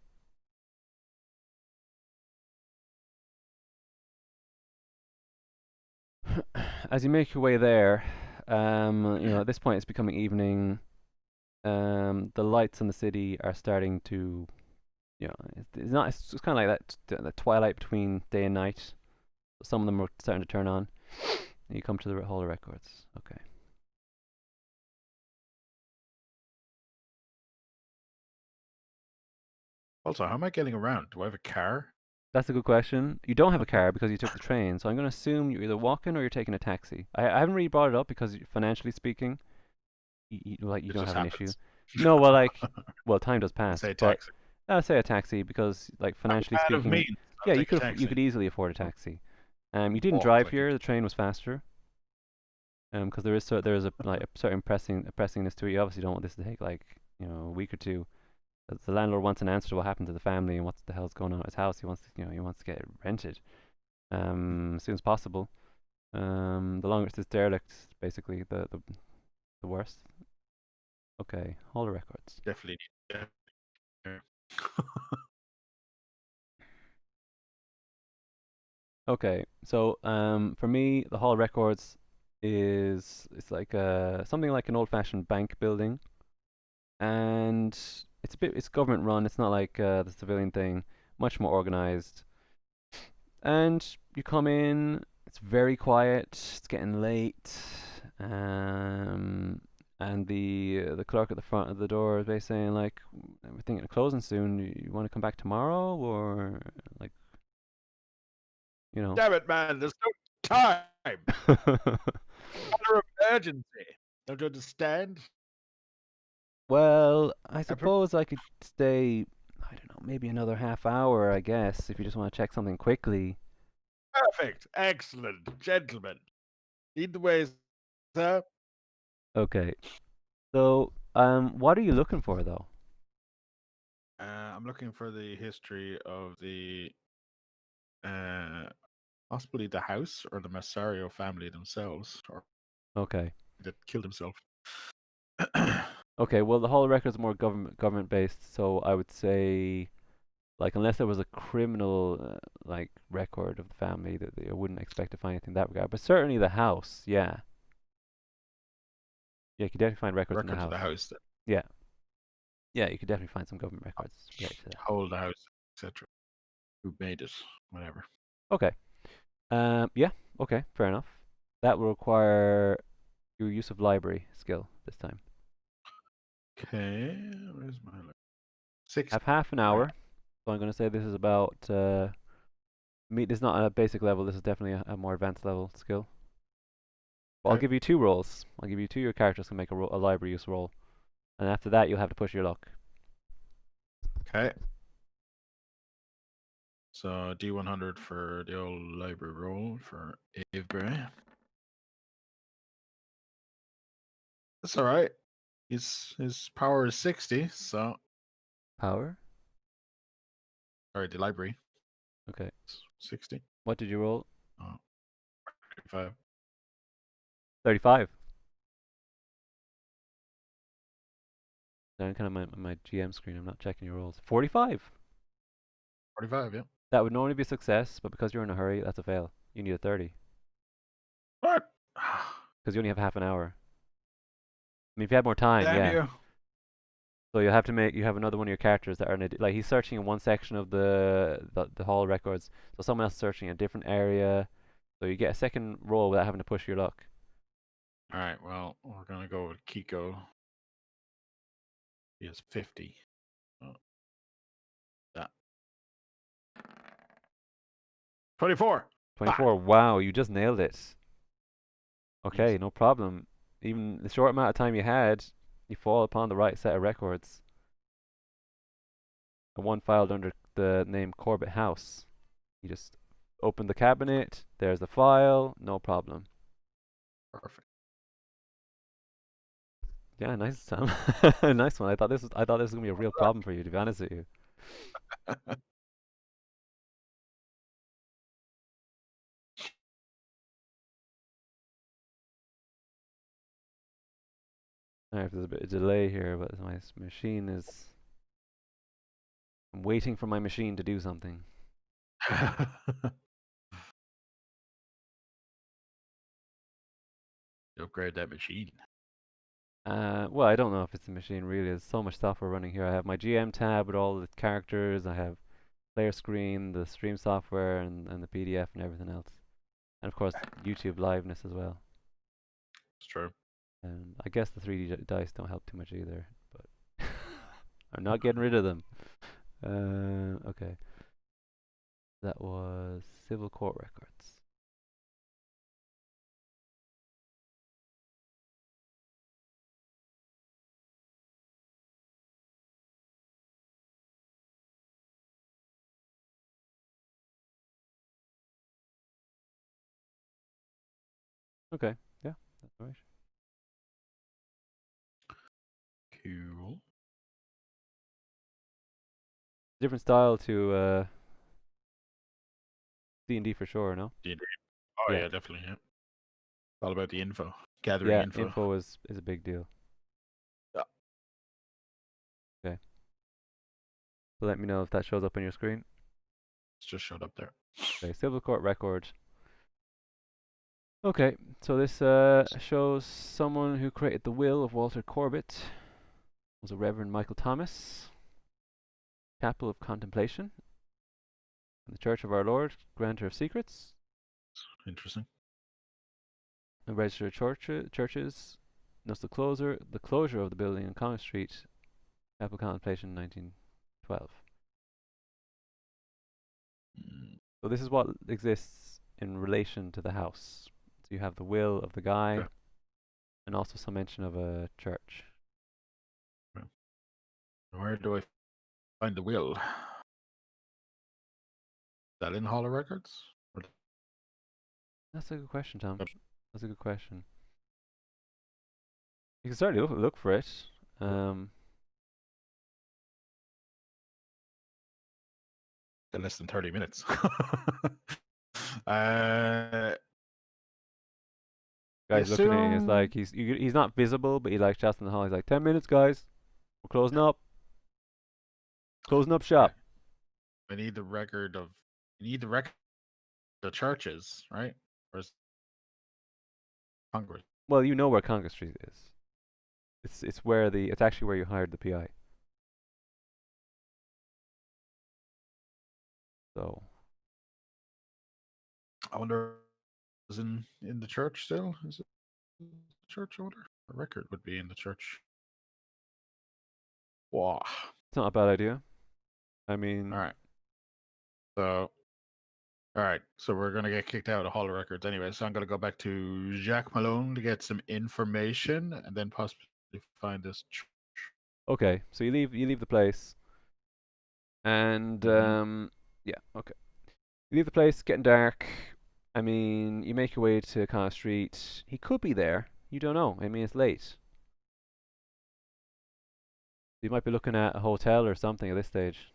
As you make your way there, at this point it's becoming evening. The lights in the city are starting to, it's not. It's kind of like the twilight between day and night. Some of them are starting to turn on. And you come to the Hall of Records. Okay. Also, how am I getting around? Do I have a car? That's a good question. You don't have a car because you took the train, so I'm going to assume you're either walking or you're taking a taxi. I haven't really brought it up because financially speaking, you It don't just have an issue. happens. No, well, time does I pass, say but taxi. say a taxi because, like, I'm financially out of speaking, means. I'll yeah, take a you taxi. could easily afford a I'll taxi. You didn't walk drive like a. here; the train was faster. Because there is a like a certain pressingness to it. You obviously don't want this to take like a week or two. The landlord wants an answer to what happened to the family and what the hell's going on at his house. He wants to get it rented as soon as possible. The longer it's derelict, basically the worse. Okay, Hall of Records. Definitely need. Yeah. Okay, so for me, the Hall of Records is it's like something like an old-fashioned bank building, and it's government run. It's not like the civilian thing. Much more organized. And you come in. It's very quiet. It's getting late. Um, and the clerk at the front of the door is basically saying like, "We're thinking of closing soon. You want to come back tomorrow, or like, you know?" Damn it, man! There's no time. Matter of urgency. Don't you understand? Well, I I suppose I could stay. I don't know, maybe another half hour. I guess if you just want to check something quickly. Perfect. Excellent. Gentlemen. Lead the way, sir. Okay. So, what are you looking for though? I'm looking for the history of the uh, possibly the house or the Massario family themselves, or Okay. that killed himself. Okay, well, the Hall of Records are more government based, so I would say, like, unless there was a criminal like record of the family, that I wouldn't expect to find anything in that regard. But certainly the house, yeah, you could definitely find records in the Records of the house. house that Yeah, yeah, you could definitely find some government records related to that. hold the house, etc. Who made it? Whatever. Okay, yeah, okay, fair enough. That will require your use of library skill this time. Okay. Where's my six? Have half an Right. hour, so I'm going to say this is about this is not a basic level. This is definitely a more advanced level skill. But I'll Okay. give you two rolls. I'll give you two. Your characters can make a library use roll, and after that, you'll have to push your luck. Okay. So D100 for the old library roll for Avebury. That's all right. His power is 60, so Power? sorry, the library Okay. 60. What did you roll? Oh, 35. 35. Down kind of my GM screen. I'm not checking your rolls. 45. 45, yeah. That would normally be a success, but because you're in a hurry, that's a fail. You need a 30 What? because you only have half an hour. I mean, if you had more time, Damn yeah. you. So you have another one of your characters that are like he's searching in one section of the hall records. So someone else searching a different area. So you get a second roll without having to push your luck. All right, well, we're going to go with Kiko. He has 50. Oh, that. 24. Ah, 24. Wow, you just nailed it. Okay, easy. no problem. Even the short amount of time you had, you fall upon the right set of records. And one filed under the name Corbett House. You just open the cabinet, there's the file, no problem. Perfect. Yeah, nice Sam. Nice one. I thought this was gonna be a real problem for you, to be honest with you. Alright, there's a bit of delay here, but my machine is. I'm waiting for my machine to do something. Upgrade that machine. Well, I don't know if it's the machine really. There's so much software running here. I have my GM tab with all the characters. I have player screen, the stream software, and the PDF and everything else. And of course, YouTube liveness as well. It's true. And I guess the 3D dice don't help too much either, but I'm not getting rid of them. Okay. That was civil court records. Okay, yeah, that's right. Cool. Different style to D&D for sure, no? D&D. Oh, Yeah, yeah, definitely. Yeah. All about the info. Gathering yeah. info. Info is a big deal. Yeah, Okay, so let me know if that shows up on your screen. it's just showed up there. Okay, civil court record. Okay, so this shows someone who created the will of Walter Corbett was a Reverend Michael Thomas. Chapel of Contemplation, in the Church of Our Lord, Granter of Secrets. Interesting. The registered churches. Notes the closure of the building on Common Street, Chapel of Contemplation, 1912. Mm, So this is what exists in relation to the house. So you have the will of the guy, okay. and also some mention of a church. Okay. Where do I find the will? Is that in Hall of Records? Or That's a good question, Tom. That's a good question. You can certainly look for it. Um, less than 30 minutes. I guy's looking at you. It's assume. like he's not visible, but he like shouts in the hall. He's like, 10 minutes, guys. We're closing up. Closing up Okay. shop. I need the record of. You need the record of the churches, right? Or is Congress? Well, you know where Congress Street is. It's actually where you hired the PI. So I wonder. Is in the church still? Is it in the church? I wonder. The record would be in the church. Wow. it's not a bad idea. I All mean, right. So all right, so we're gonna get kicked out of Hall of Records anyway. So I'm gonna go back to Jacques Malone to get some information, and then possibly find this. okay. So you leave the place, and Mm-hmm. yeah, okay. You leave the place, getting dark. I mean, you make your way to Connor Street. He could be there. You don't know. I mean, it's late. You might be looking at a hotel or something at this stage.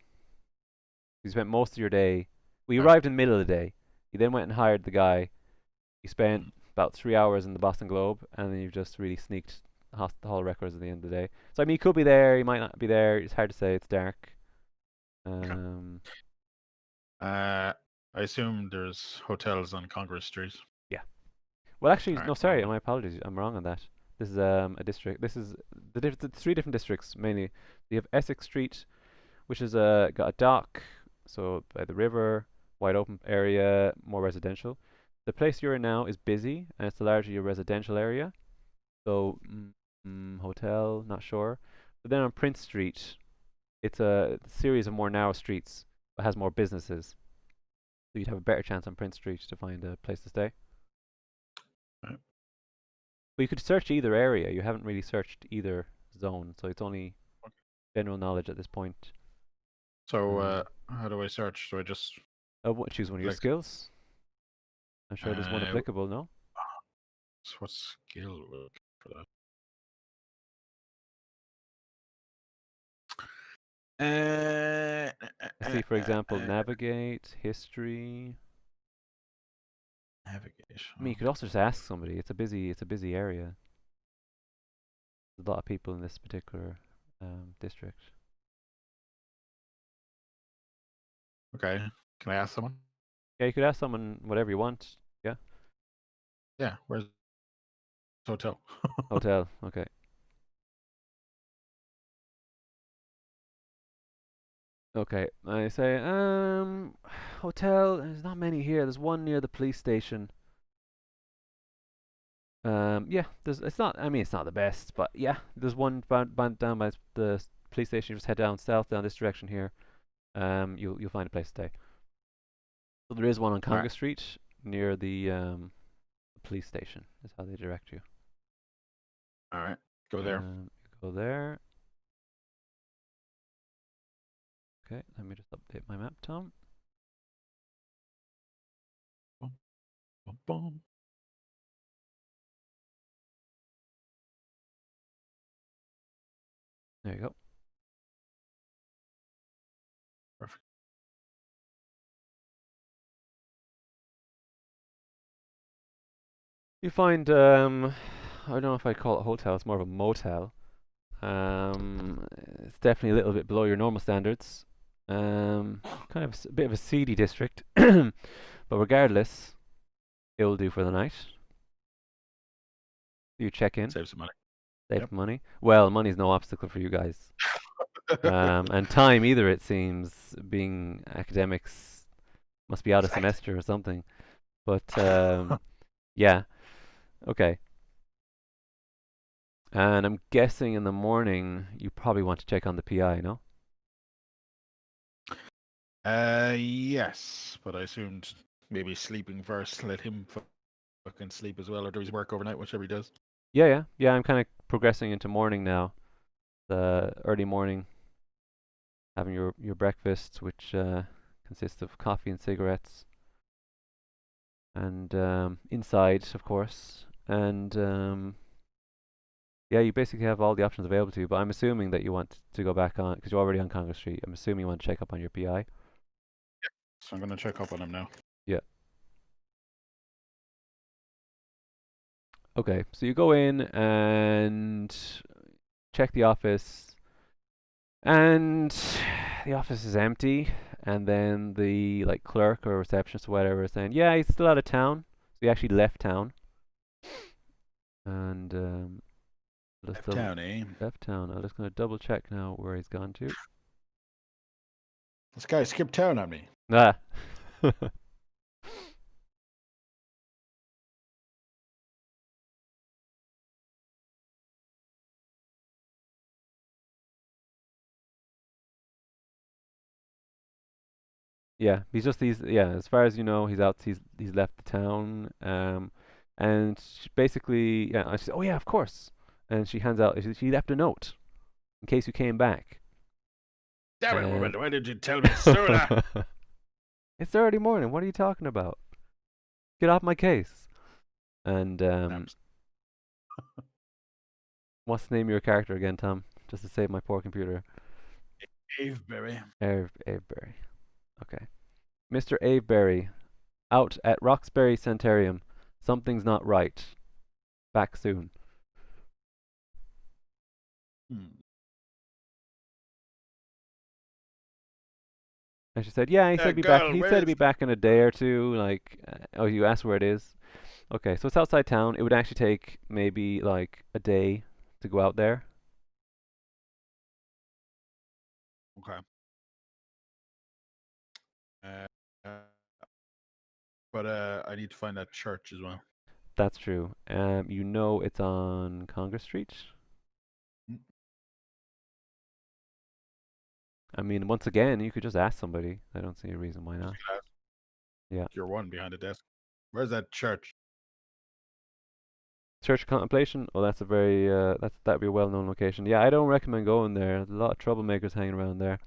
You spent most of your day. We Right. arrived in the middle of the day. You then went and hired the guy. You spent about 3 hours in the Boston Globe, and then you've just really sneaked the hall records at the end of the day. So I mean, he could be there. He might not be there. It's hard to say. It's dark. Okay. Um, I assume there's hotels on Congress Street. yeah. Well, actually, All no. right. Sorry, my apologies. I'm wrong on that. This is a district. This is the three different districts mainly. You have Essex Street, which is got a dock, so by the river, wide open area, more residential. The place you're in now is busy, and it's largely a residential area. So hotel, not sure. But then on Prince Street, it's a series of more narrow streets, but has more businesses. So you'd have a better chance on Prince Street to find a place to stay. Right. But you could search either area. You haven't really searched either zone, so it's only general knowledge at this point. So, Um, how do I search? Do I just choose one of your like skills. I'm sure there's one uh, applicable, no? what skill would I look for that? See, for example, navigate, history. Navigation. I mean, you could also just ask somebody. It's a busy area. There's a lot of people in this particular district. Okay. Can I ask someone? Yeah, you could ask someone whatever you want. Yeah, Yeah. Where's the hotel? hotel. Okay. Okay. I say, hotel. There's not many here. There's one near the police station. Yeah. It's not. I mean, it's not the best, but yeah, there's one down by the police station. You just head down south down this direction here. You'll find a place to stay. So there is one on All Conga right. Street near the police station. Is how they direct you. All right. Go there. You go there. Okay, let me just update my map, Tom. Boom, boom, boom. There you go. Perfect. You find I don't know if I'd call it a hotel. It's more of a motel. It's definitely a little bit below your normal standards. Kind of a bit of a seedy district, but regardless, it will do for the night. You check in, Save some money. save Yep. money. Well, money's no obstacle for you guys. And time either, it seems, being academics must be out a Exactly. semester or something. But yeah, okay. And I'm guessing in the morning you probably want to check on the PI, no? Yes, but I assumed maybe sleeping first. Let him fucking sleep as well, or do his work overnight, whichever he does. Yeah. I'm kind of progressing into morning now. The early morning, having your breakfast, which consists of coffee and cigarettes, and inside, of course, and yeah, you basically have all the options available to you. But I'm assuming that you want to go back on because you're already on Congress Street. I'm assuming you want to check up on your PI. So I'm gonna check up on him now. Yeah. Okay, so you go in and check the office, and the office is empty. And then the like clerk or receptionist or whatever is saying, "Yeah, he's still out of town. So he actually left town." And just Left double town, eh? left town. I'm just gonna double check now where he's gone to. This guy skipped town on me. Ah. Yeah, he's as far as you know, he's left the town. And basically, yeah, she said, "Oh yeah, of course." And she hands out. She left a note in case you came back. Damn it, And woman! Why did you tell me sooner? It's early morning. What are you talking about? Get off my case. And I'm what's the name of your character again, Tom? Just to save my poor computer. Aveberry. Aveberry. Okay. Mr. Aveberry, out at Roxbury Sanitarium. Something's not right. Back soon. Hmm. And she said, "Yeah, he said he'd be back. Girl, He said he'd where's be back in a day or two. Like, oh, you asked where it is. Okay, so it's outside town. It would actually take maybe like a day to go out there. okay? Uh, uh, but I need to find that church as well. That's true. You know it's on Congress Street. Mm, I mean, once again, you could just ask somebody. I don't see a reason why Just not. gonna ask Yeah. your one behind the desk. Where's that church? Church of Contemplation. Oh, that's a very that'd be a well-known location. Yeah, I don't recommend going there. There's a lot of troublemakers hanging around there.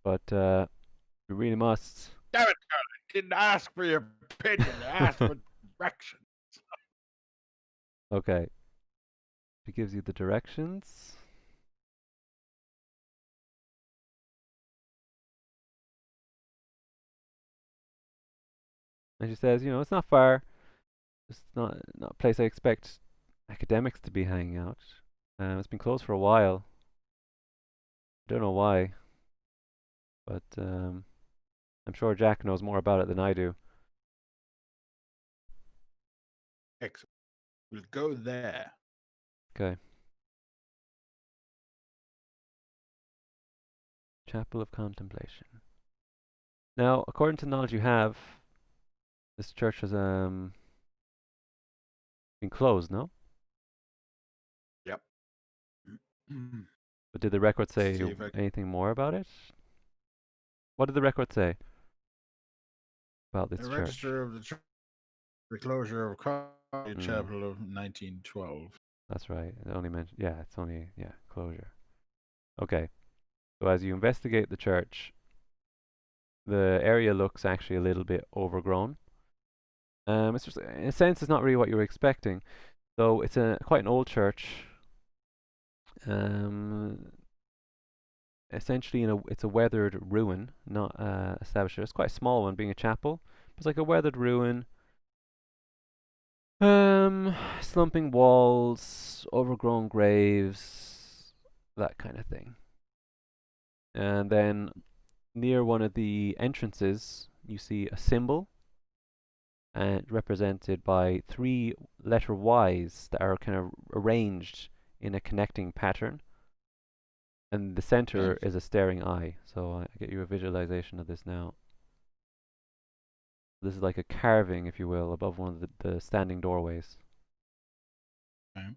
But you really must. Damn it, girl! I didn't ask for your opinion. I asked for direction. Okay. It gives you the directions. And she says, it's not far. It's not a place I expect academics to be hanging out. It's been closed for a while. I don't know why, but I'm sure Jack knows more about it than I do. Excellent. We'll go there. Okay. Chapel of Contemplation. Now, according to the knowledge you have, this church has been closed, no? Yep. Mm. But did the record say See if I anything more about it? What did the record say about this the church? register of the church, the closure of College Mm, Chapel of 1912. that's right. It only mentioned, yeah, it's only, yeah, closure. Okay. So as you investigate the church, the area looks actually a little bit overgrown. It's just, in a sense, it's not really what you were expecting. So it's quite an old church. Um, Essentially, it's a weathered ruin, not established. It's quite a small one, being a chapel. It's like a weathered ruin. Slumping walls, overgrown graves, that kind of thing. And then near one of the entrances, you see a symbol, and represented by three letter Ys that are kind of arranged in a connecting pattern. And the Okay. center is a staring eye. So I get you a visualization of this now. This is like a carving, if you will, above one of the standing doorways. Okay.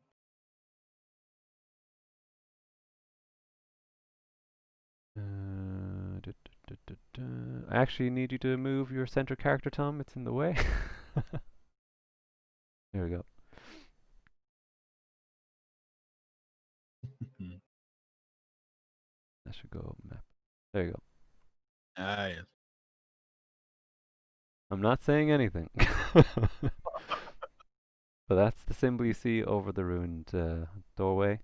I actually need you to move your center character, Tom. It's in the way. There we go. That should go map. There you go. Yes. I'm not saying anything. But that's the symbol you see over the ruined doorway.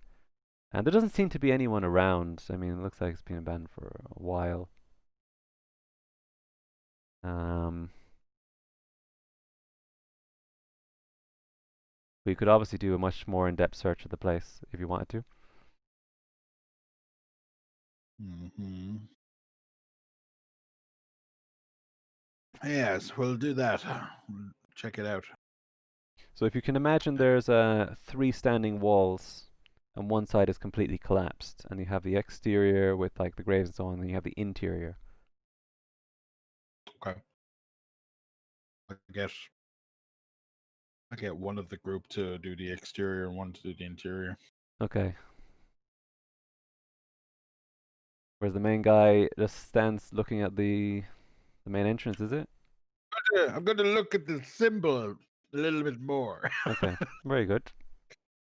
And there doesn't seem to be anyone around. I mean, it looks like it's been abandoned for a while. Um, we could obviously do a much more in-depth search of the place if you wanted to. Mm-hmm. Yes, we'll do that. We'll check it out. So if you can imagine, there's three standing walls, and one side is completely collapsed, and you have the exterior with like the graves and so on, and you have the interior. Okay. I guess I get one of the group to do the exterior and one to do the interior. Okay. Whereas the main guy just stands looking at the main entrance, is it? I'm going to look at the symbol a little bit more. Okay. Very good.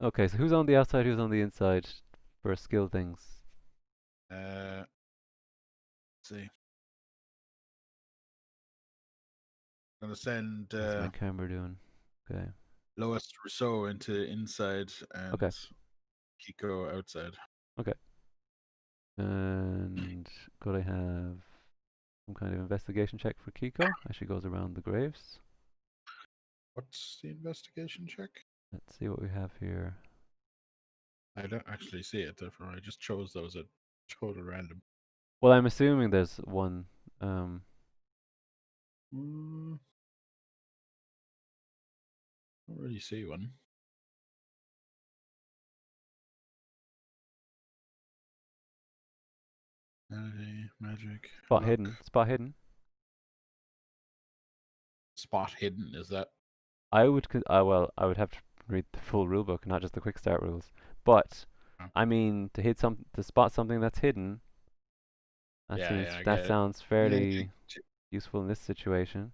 Okay, so who's on the outside, who's on the inside for skill things? Let's see. Gonna send What's my camera doing? Okay. Lois Rousseau into inside Okay. and Kiko outside. Okay. And could I have some kind of investigation check for Kiko as she goes around the graves? What's the investigation check? Let's see what we have here. I don't actually see it, therefore I just chose those at total random. Well, I'm assuming there's one. Um, Mm, don't really see one. Magic, spot luck, hidden. Spot hidden. spot hidden. Is that? Well, I would have to read the full rule book, not just the quick start rules. But Oh. I mean, to spot something that's hidden, Yeah, I that get it. sounds Magic. fairly useful in this situation.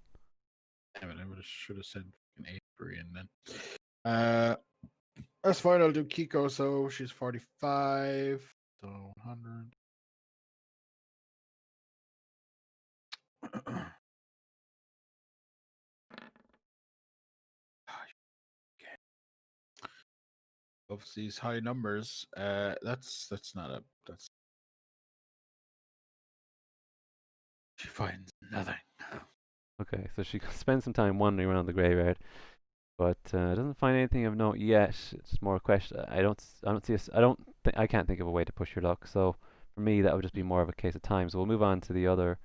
Damn it, should have said an Avery and then. That's fine. I'll do Kiko. So she's 45. So 100. Of these high numbers, that's not a that's she finds nothing. Okay, so she spends some time wandering around the graveyard, but doesn't find anything of note yet. It's more a question. I don't see a s I don't, I can't think of a way to push your luck. So for me, that would just be more of a case of time. So we'll move on to the other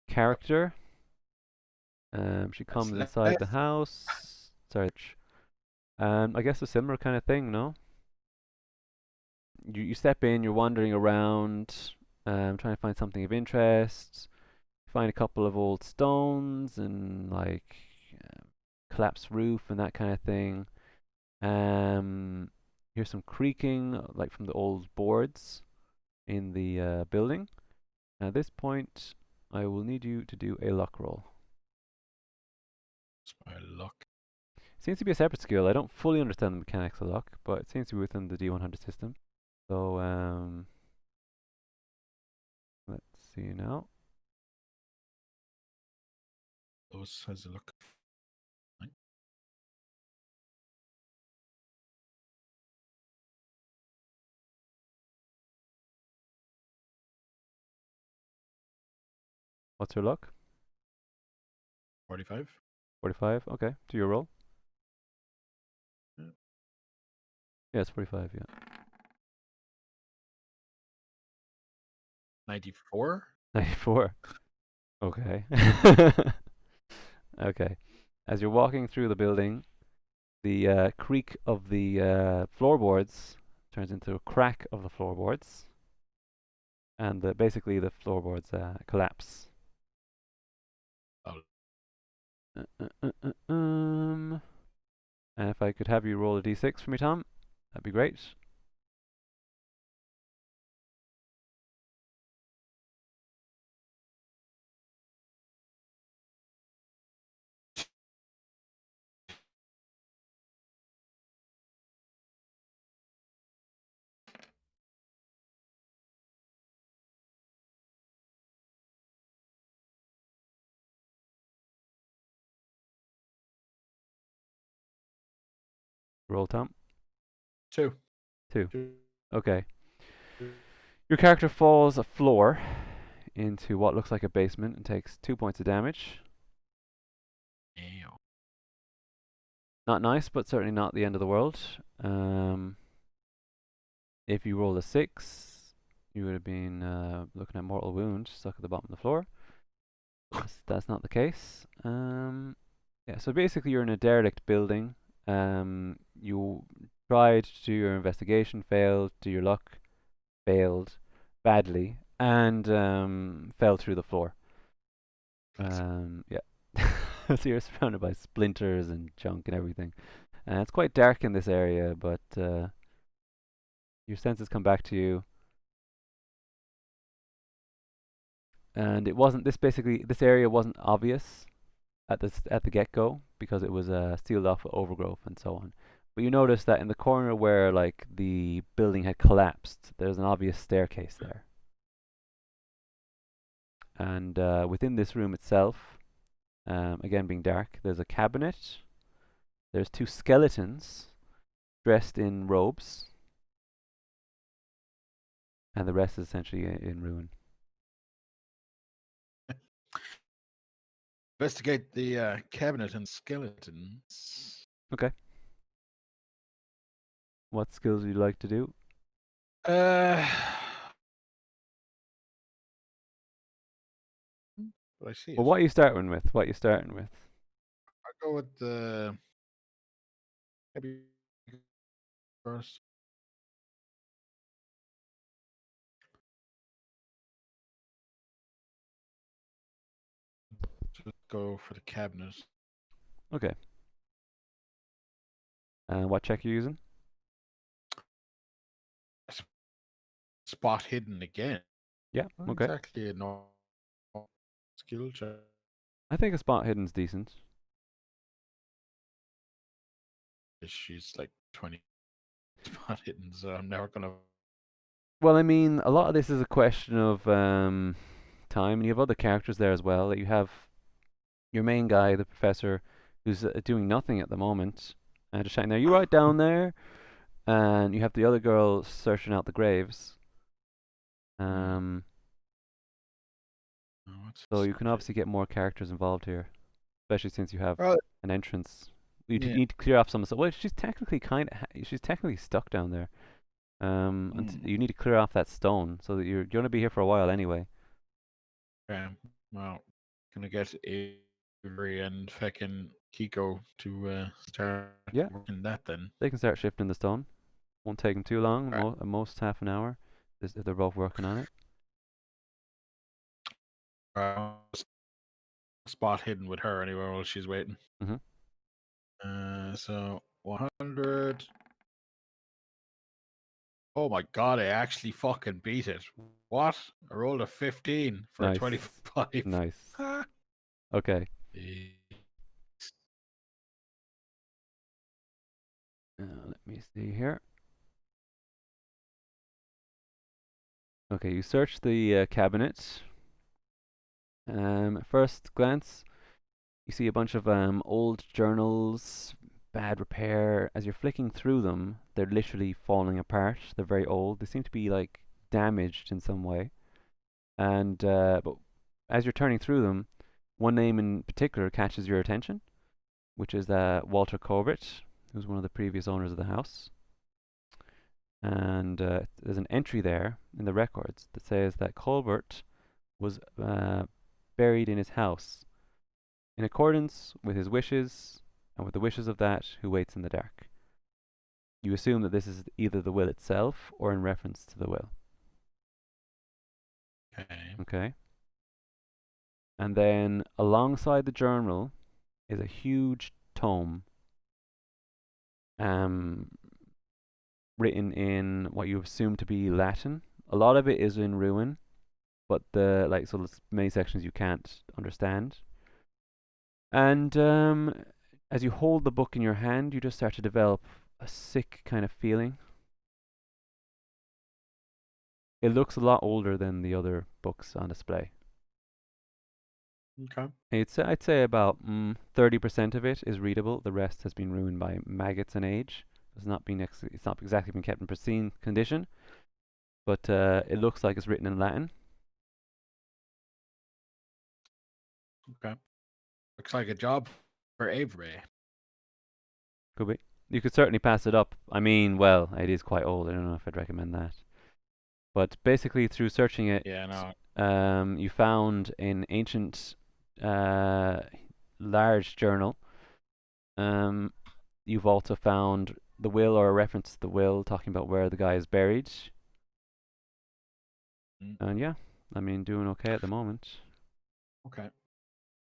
character. She That's comes inside the left. house. Sorry. I guess a similar kind of thing, no? You step in, you're wandering around, trying to find something of interest. You find a couple of old stones and like collapsed roof and that kind of thing. Um, here's some creaking, like from the old boards in the building. At this point, I will need you to do a luck roll. It's my luck. Seems to be a separate skill. I don't fully understand the mechanics of luck, but it seems to be within the D100 system. So let's see now. Those has a look. What's your luck? 45. 45. Okay. Do your roll. Yeah. Yeah, it's 45. Yeah. 94. 94. Okay. Okay. As you're walking through the building, the creak of the floorboards turns into a crack of the floorboards, and basically the floorboards collapse. Oh, Uh, uh, uh, and if I could have you roll a d6 for me, Tom, that'd be great. Roll, Tom. two. 2. Two. Okay. Your character falls a floor into what looks like a basement and takes 2 points of damage. Ew. Not nice, but certainly not the end of the world. If you rolled a 6, you would have been looking at mortal wound stuck at the bottom of the floor. That's not the case. Yeah, so basically you're in a derelict building. You tried to do your investigation, failed, do your luck, failed badly, and fell through the floor. Yeah. So you're surrounded by splinters and junk and everything. It's quite dark in this area, but your senses come back to you. And it wasn't this area wasn't obvious at the get go because it was sealed off with overgrowth and so on. But you notice that in the corner where like the building had collapsed, there's an obvious staircase there. And within this room itself, again being dark. There's a cabinet. There's two skeletons dressed in robes, and the rest is essentially in ruin. Investigate the cabinet and skeletons. Okay. What skills would you like to do? Uh, but I see Well, it. what are you starting with? What are you starting with? I'll go with the maybe first. Just go for the cabinet. Okay. What check are you using? Spot hidden again. Yeah. Not Okay. exactly a normal skill check. I think a spot hidden's decent. She's like 20 spot hidden, so I'm never gonna. Well, I mean, a lot of this is a question of time, and you have other characters there as well. Like you have your main guy, the professor, who's doing nothing at the moment, just shouting there, "You right down there!" And you have the other girl searching out the graves. Hmm. Um, Oh, what's so you can spot obviously hidden? get more characters involved here, especially since you have Well, an entrance. You yeah. need to clear off some of the. Well, she's technically she's technically stuck down there. And Mm. you need to clear off that stone so that you're going to be here for a while anyway. Okay. Well, gonna get Avery and feckin' Kiko to start Yeah, working that then. they can start shifting the stone. Won't take them too long. Alright. At most half an hour. If they're both working on it. Spot hidden with her anyway while she's waiting. Mhm. So 100. Oh my god, I actually fucking beat it. What? I rolled a 15 for a Nice, 25. nice. Ah. Okay. Eh, Let me see here. Okay, you search the cabinet. At first glance, you see a bunch of old journals, bad repair. As you're flicking through them, they're literally falling apart. They're very old. They seem to be like damaged in some way. And but as you're turning through them, one name in particular catches your attention, which is Walter Corbett, who's one of the previous owners of the house. And there's an entry there in the records that says that Colbert was buried in his house in accordance with his wishes and with the wishes of that who waits in the dark. You assume that this is either the will itself or in reference to the will. Okay. Okay? And then alongside the journal is a huge tome um, written in what you assume to be Latin. A lot of it is in ruin, but so there's many sections you can't understand. And as you hold the book in your hand, you just start to develop a sick kind of feeling. It looks a lot older than the other books on display. Okay. I'd say about 30% of it is readable. The rest has been ruined by maggots and age. It's not exactly been kept in pristine condition, but it looks like it's written in Latin. Okay. Looks like a job for Avery. Could be. You could certainly pass it up. I mean, well, it is quite old. I don't know if I'd recommend that. But basically, through searching it, Yeah, no. you found an ancient, uh, large journal. Um, you've also found the will or a reference to the will talking about where the guy is buried. Mm. And yeah, I mean, doing okay at the moment. Okay.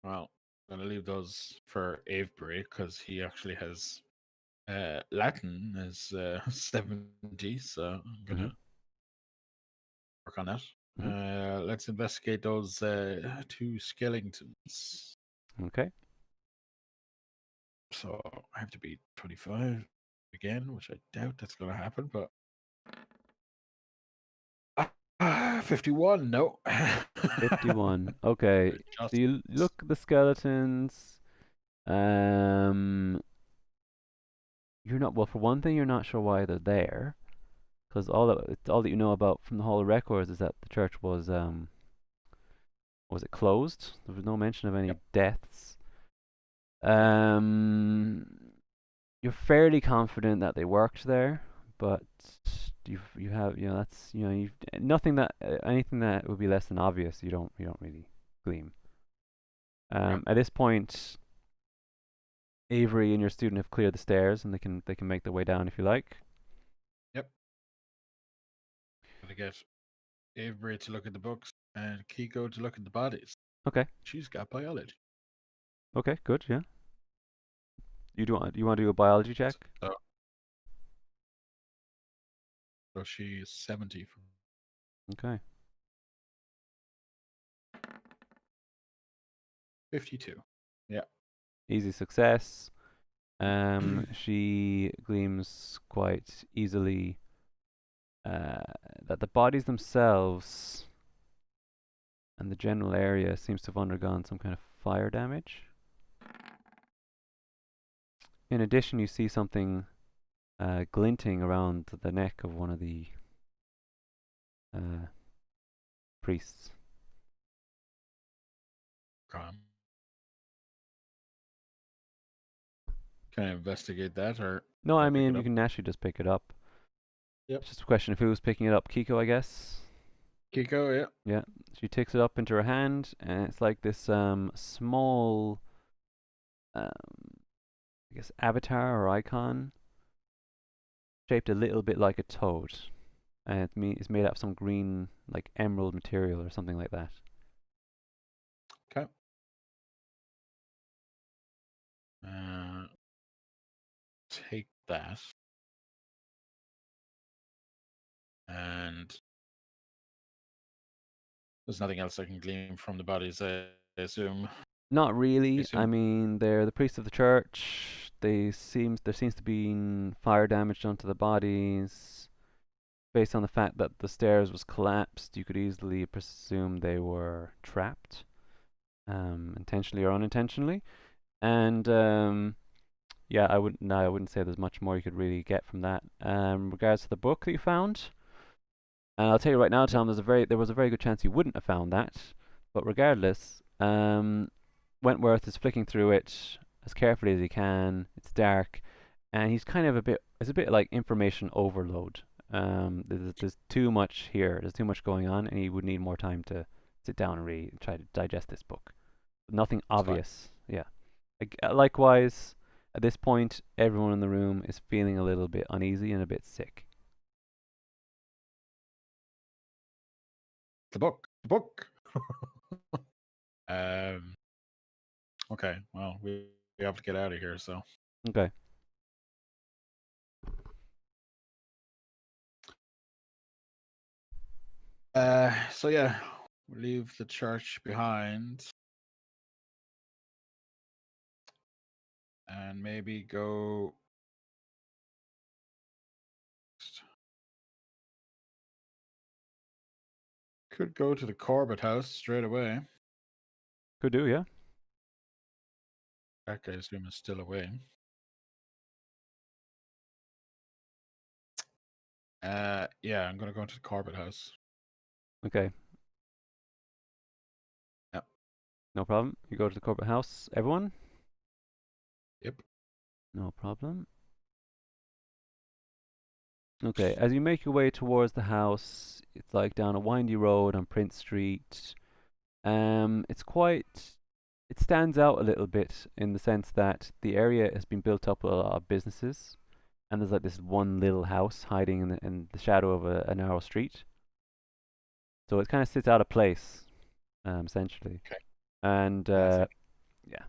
Well, I'm gonna leave those for Avery because he actually has Latin as 70, so I'm hmm gonna work on that. hmm Let's investigate those two skeletons. Okay. So I have to beat 25 again, which I doubt that's gonna happen, but 51. No. 51. Okay. So Just you look at the skeletons. Um, you're not, well, for one thing, you're not sure why they're there, because all that you know about from the Hall of Records is that the church was it closed? There was no mention of any yep. deaths. Um, you're fairly confident that they worked there, but you have that's you nothing that anything that would be less than obvious. You don't really glean. Okay. At this point, Avery and your student have cleared the stairs, and they can make their way down if you like. Yep. Gonna get Avery to look at the books and Kiko to look at the bodies. Okay. She's got biology. Okay. Good. Yeah. You want to do a biology check? So, so she's 70 from Okay. 52. Yeah. Easy success. She gleams quite easily uh, that the bodies themselves and the general area seems to have undergone some kind of fire damage. In addition, you see something glinting around the neck of one of the uh, priests. Crime. Can I investigate that or No, can I I pick mean it you up? can naturally just pick it up. Yep. It's just a question of who's picking it up. Kiko, I guess. Kiko, yeah. Yeah, she takes it up into her hand, and it's like this small, I guess, avatar or icon, shaped a little bit like a toad, and it's made out of some green, like emerald material or something like that. Okay. Uh, take that. And there's nothing else I can glean from the bodies, I assume. Not I really. I assume. mean, they're the priests of the church. There seems to be fire damage done to the bodies. Based on the fact that the stairs was collapsed, you could easily presume they were trapped, intentionally or unintentionally. And yeah, I wouldn't say there's much more you could really get from that. Regards to the book that you found, and I'll tell you right now, Yep. Tom, there was a very good chance you wouldn't have found that. But regardless, Wentworth is flicking through it as carefully as he can. It's dark, and he's kind of it's a bit like information overload. There's too much here. There's too much going on, and he would need more time to sit down and really try to digest this book. Nothing It's fine. obvious. Yeah. Likewise, at this point, everyone in the room is feeling a little bit uneasy and a bit sick. The book. The book. um. Okay. Well, we have to get out of here. So. Okay. So yeah, we leave the church behind and maybe go. Could go to the Corbett house straight away. Could do, yeah. Jack, I assume, is still away. Yeah, I'm gonna go into the Corbett house. Okay. Yep. No problem. You go to the corporate house. Everyone? Yep. No problem. Okay. As you make your way towards the house, it's like down a windy road on Prince Street. It's quite. It stands out a little bit in the sense that the area has been built up with a lot of businesses, and there's like this one little house hiding in the shadow of a narrow street. So it kind of sits out of place, essentially. Okay. And Classic. yeah,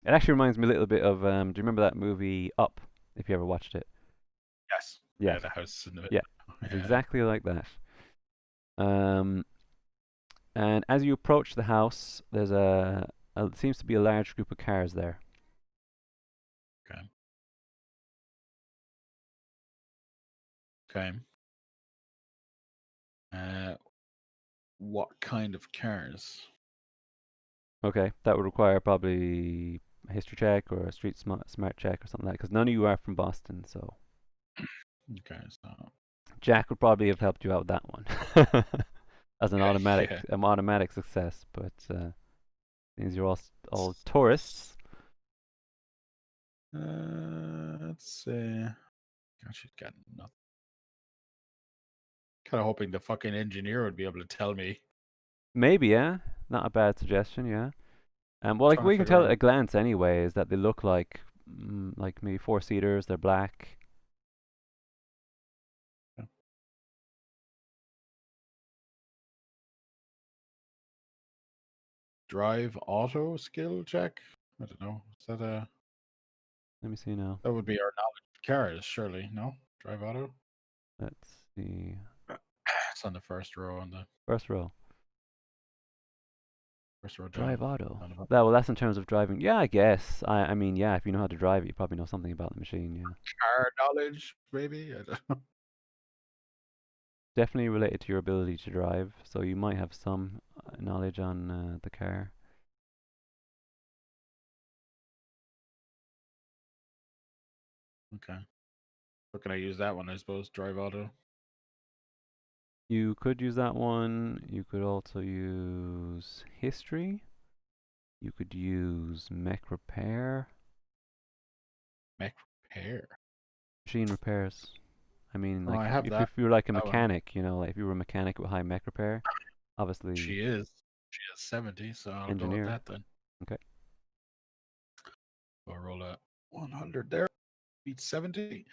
it actually reminds me a little bit of. Do you remember that movie Up? If you ever watched it. Yes. Yeah, Yeah, the house in the yeah, it's exactly like that. Um, and as you approach the house, there's seems to be a large group of cars there. Okay. Okay. what kind of cars? Okay, that would require probably a history check or a street smart check or something like that, because none of you are from Boston, so Okay, so Jack would probably have helped you out with that one as yeah. an automatic success. But since you're all tourists, Let's see. God, she's got nothing. Kind of hoping the fucking engineer would be able to tell me. maybe yeah, not a bad suggestion, yeah. Well, like Trying to we can figure tell at out. a glance anyway is that they look like maybe four seaters. They're black. Drive auto skill check. I don't know. Is that a Let me see now. that would be our knowledge of cars, surely? No, drive auto. Let's see. It's on the first row on the First row. first row Drive down. auto. Down the bottom. That well, that's in terms of driving. Yeah, I guess. I mean, yeah, if you know how to drive it, you probably know something about the machine. Yeah, Car knowledge, maybe. I don't know. definitely related to your ability to drive. So you might have some knowledge on the car. Okay. So can I use that one? I suppose drive auto. You could use that one. You could also use history. You could use mech repair, Mech repair. machine repairs. I mean, Oh, like I have if that. if you're like a That one. mechanic, like if you were a mechanic with high mech repair, obviously She is. She is 70, so I'll go with engineer. that then. Okay. I'll roll a 100 there. Beat 70.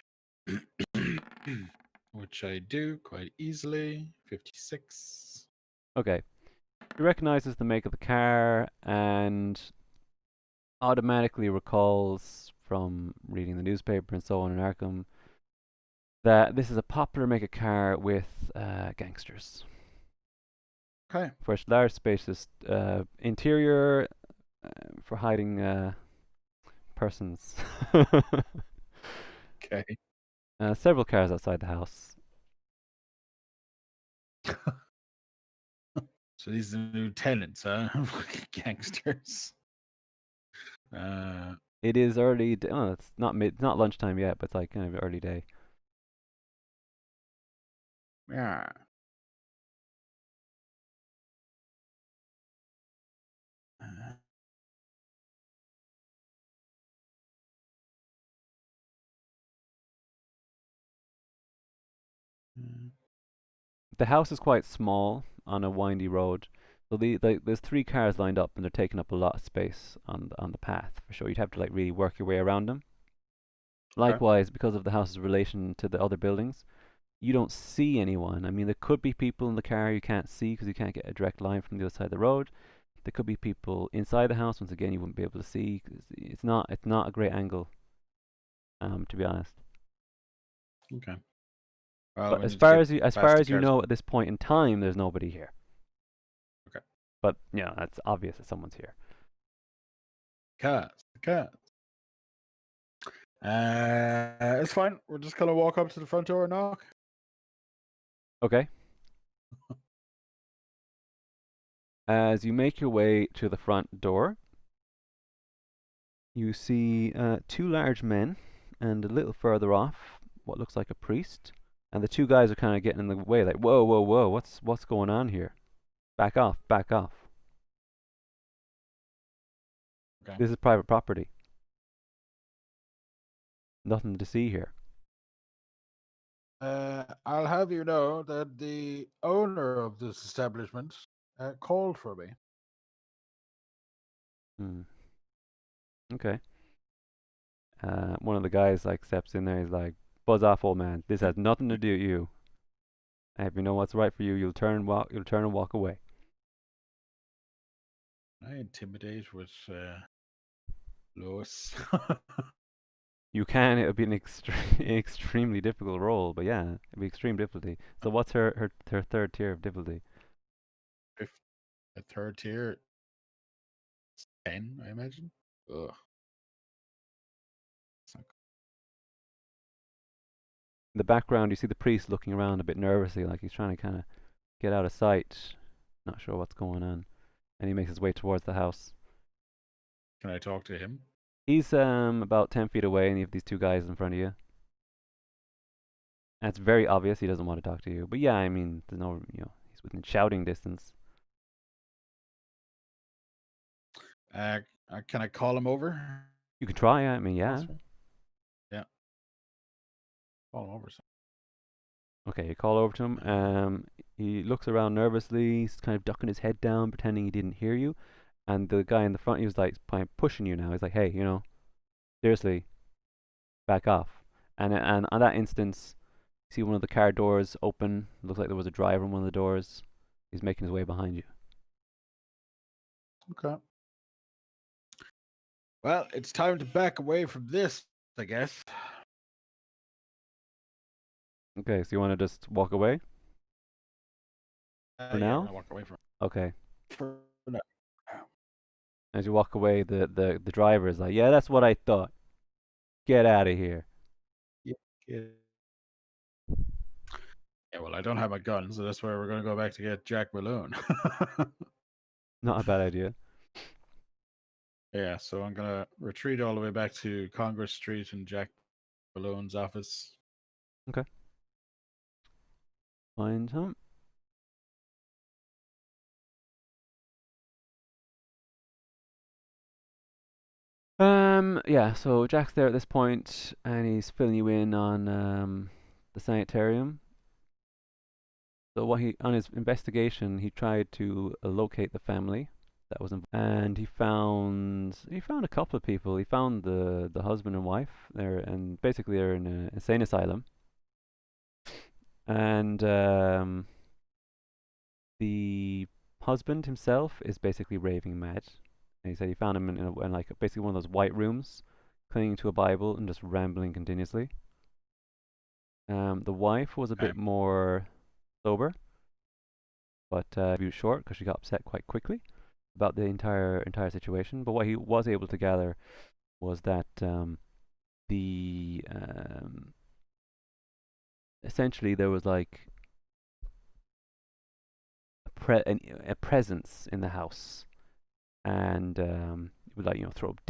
Which I do quite easily. 56. Okay. He recognizes the make of the car and automatically recalls from reading the newspaper and so on in Arkham that this is a popular make of car with gangsters. Okay. For its large, spacious interior, for hiding persons. Okay. Several cars outside the house. So these are the new tenants, huh? Gangsters. Uh, It is early. Oh, it's not lunchtime yet, but it's like kind of early day. yeah. Uh, mm, The house is quite small on a windy road, so there's three cars lined up and they're taking up a lot of space on the path for sure. You'd have to like really work your way around them. okay. Likewise, because of the house's relation to the other buildings, you don't see anyone. I mean, there could be people in the car you can't see because you can't get a direct line from the other side of the road. There could be people inside the house. Once again, you wouldn't be able to see 'cause it's not a great angle, to be honest. Okay. Well, But we need to get as past far the as you cars. know at this point in time, there's nobody here. Okay. But that's obvious that someone's here. Cars. Cars. It's fine. We're just gonna walk up to the front door and knock. Okay. As you make your way to the front door, you see two large men, and a little further off, what looks like a priest. And the two guys are kind of getting in the way, like, whoa, whoa, whoa, what's going on here? Back off, back off. Okay. This is private property. Nothing to see here. I'll have you know that the owner of this establishment called for me. Hmm. Okay. One of the guys like steps in there. He's like, "Buzz off, old man. This has nothing to do with you. And if you know what's right for you, you'll turn and walk away." I intimidate with Lois. You can. It would be an extremely difficult role, but yeah, it'd be extreme difficulty. So what's her third tier of difficulty? If a third tier, 10, I imagine. Ugh. It's not In the background, you see the priest looking around a bit nervously, like he's trying to kind of get out of sight. not sure what's going on, and he makes his way towards the house. Can I talk to him? He's about 10 feet away, and you have these two guys in front of you. And it's very obvious he doesn't want to talk to you. But yeah, I mean, there's no, he's within shouting distance. Uh, can I call him over? You can try. I mean, yeah. Possible. Yeah, call him over. Okay, you call over to him. Uh, He looks around nervously. He's kind of ducking his head down, pretending he didn't hear you. And the guy in the front, he was like pushing you now. He's like, hey, seriously, back off. And on that instance, you see one of the car doors open. Looks like there was a driver in one of the doors. He's making his way behind you. okay. Well, it's time to back away from this, I guess. Okay, so you want to just walk away for Yeah, I'm now? gonna walk away from Okay. for now. As you walk away, the driver is like, yeah, that's what I thought. Get out of here. Yeah, yeah. Yeah, well, I don't have my gun, so that's where we're gonna go back to get Jack Malone. Not a bad idea. Yeah, so I'm gonna retreat all the way back to Congress Street and Jack Malone's office. Okay. Find him. Yeah, so Jack's there at this point, and he's filling you in on the sanitarium. So on his investigation, he tried to locate the family that was involved, and he found a couple of people. He found the husband and wife there, and basically they're in an insane asylum. And the husband himself is basically raving mad. And he said he found him in like basically one of those white rooms, clinging to a Bible and just rambling continuously. The wife was a Okay. bit more sober, but he was short because she got upset quite quickly about the entire situation. But what he was able to gather was that the essentially there was like a presence in the house, and it would like throw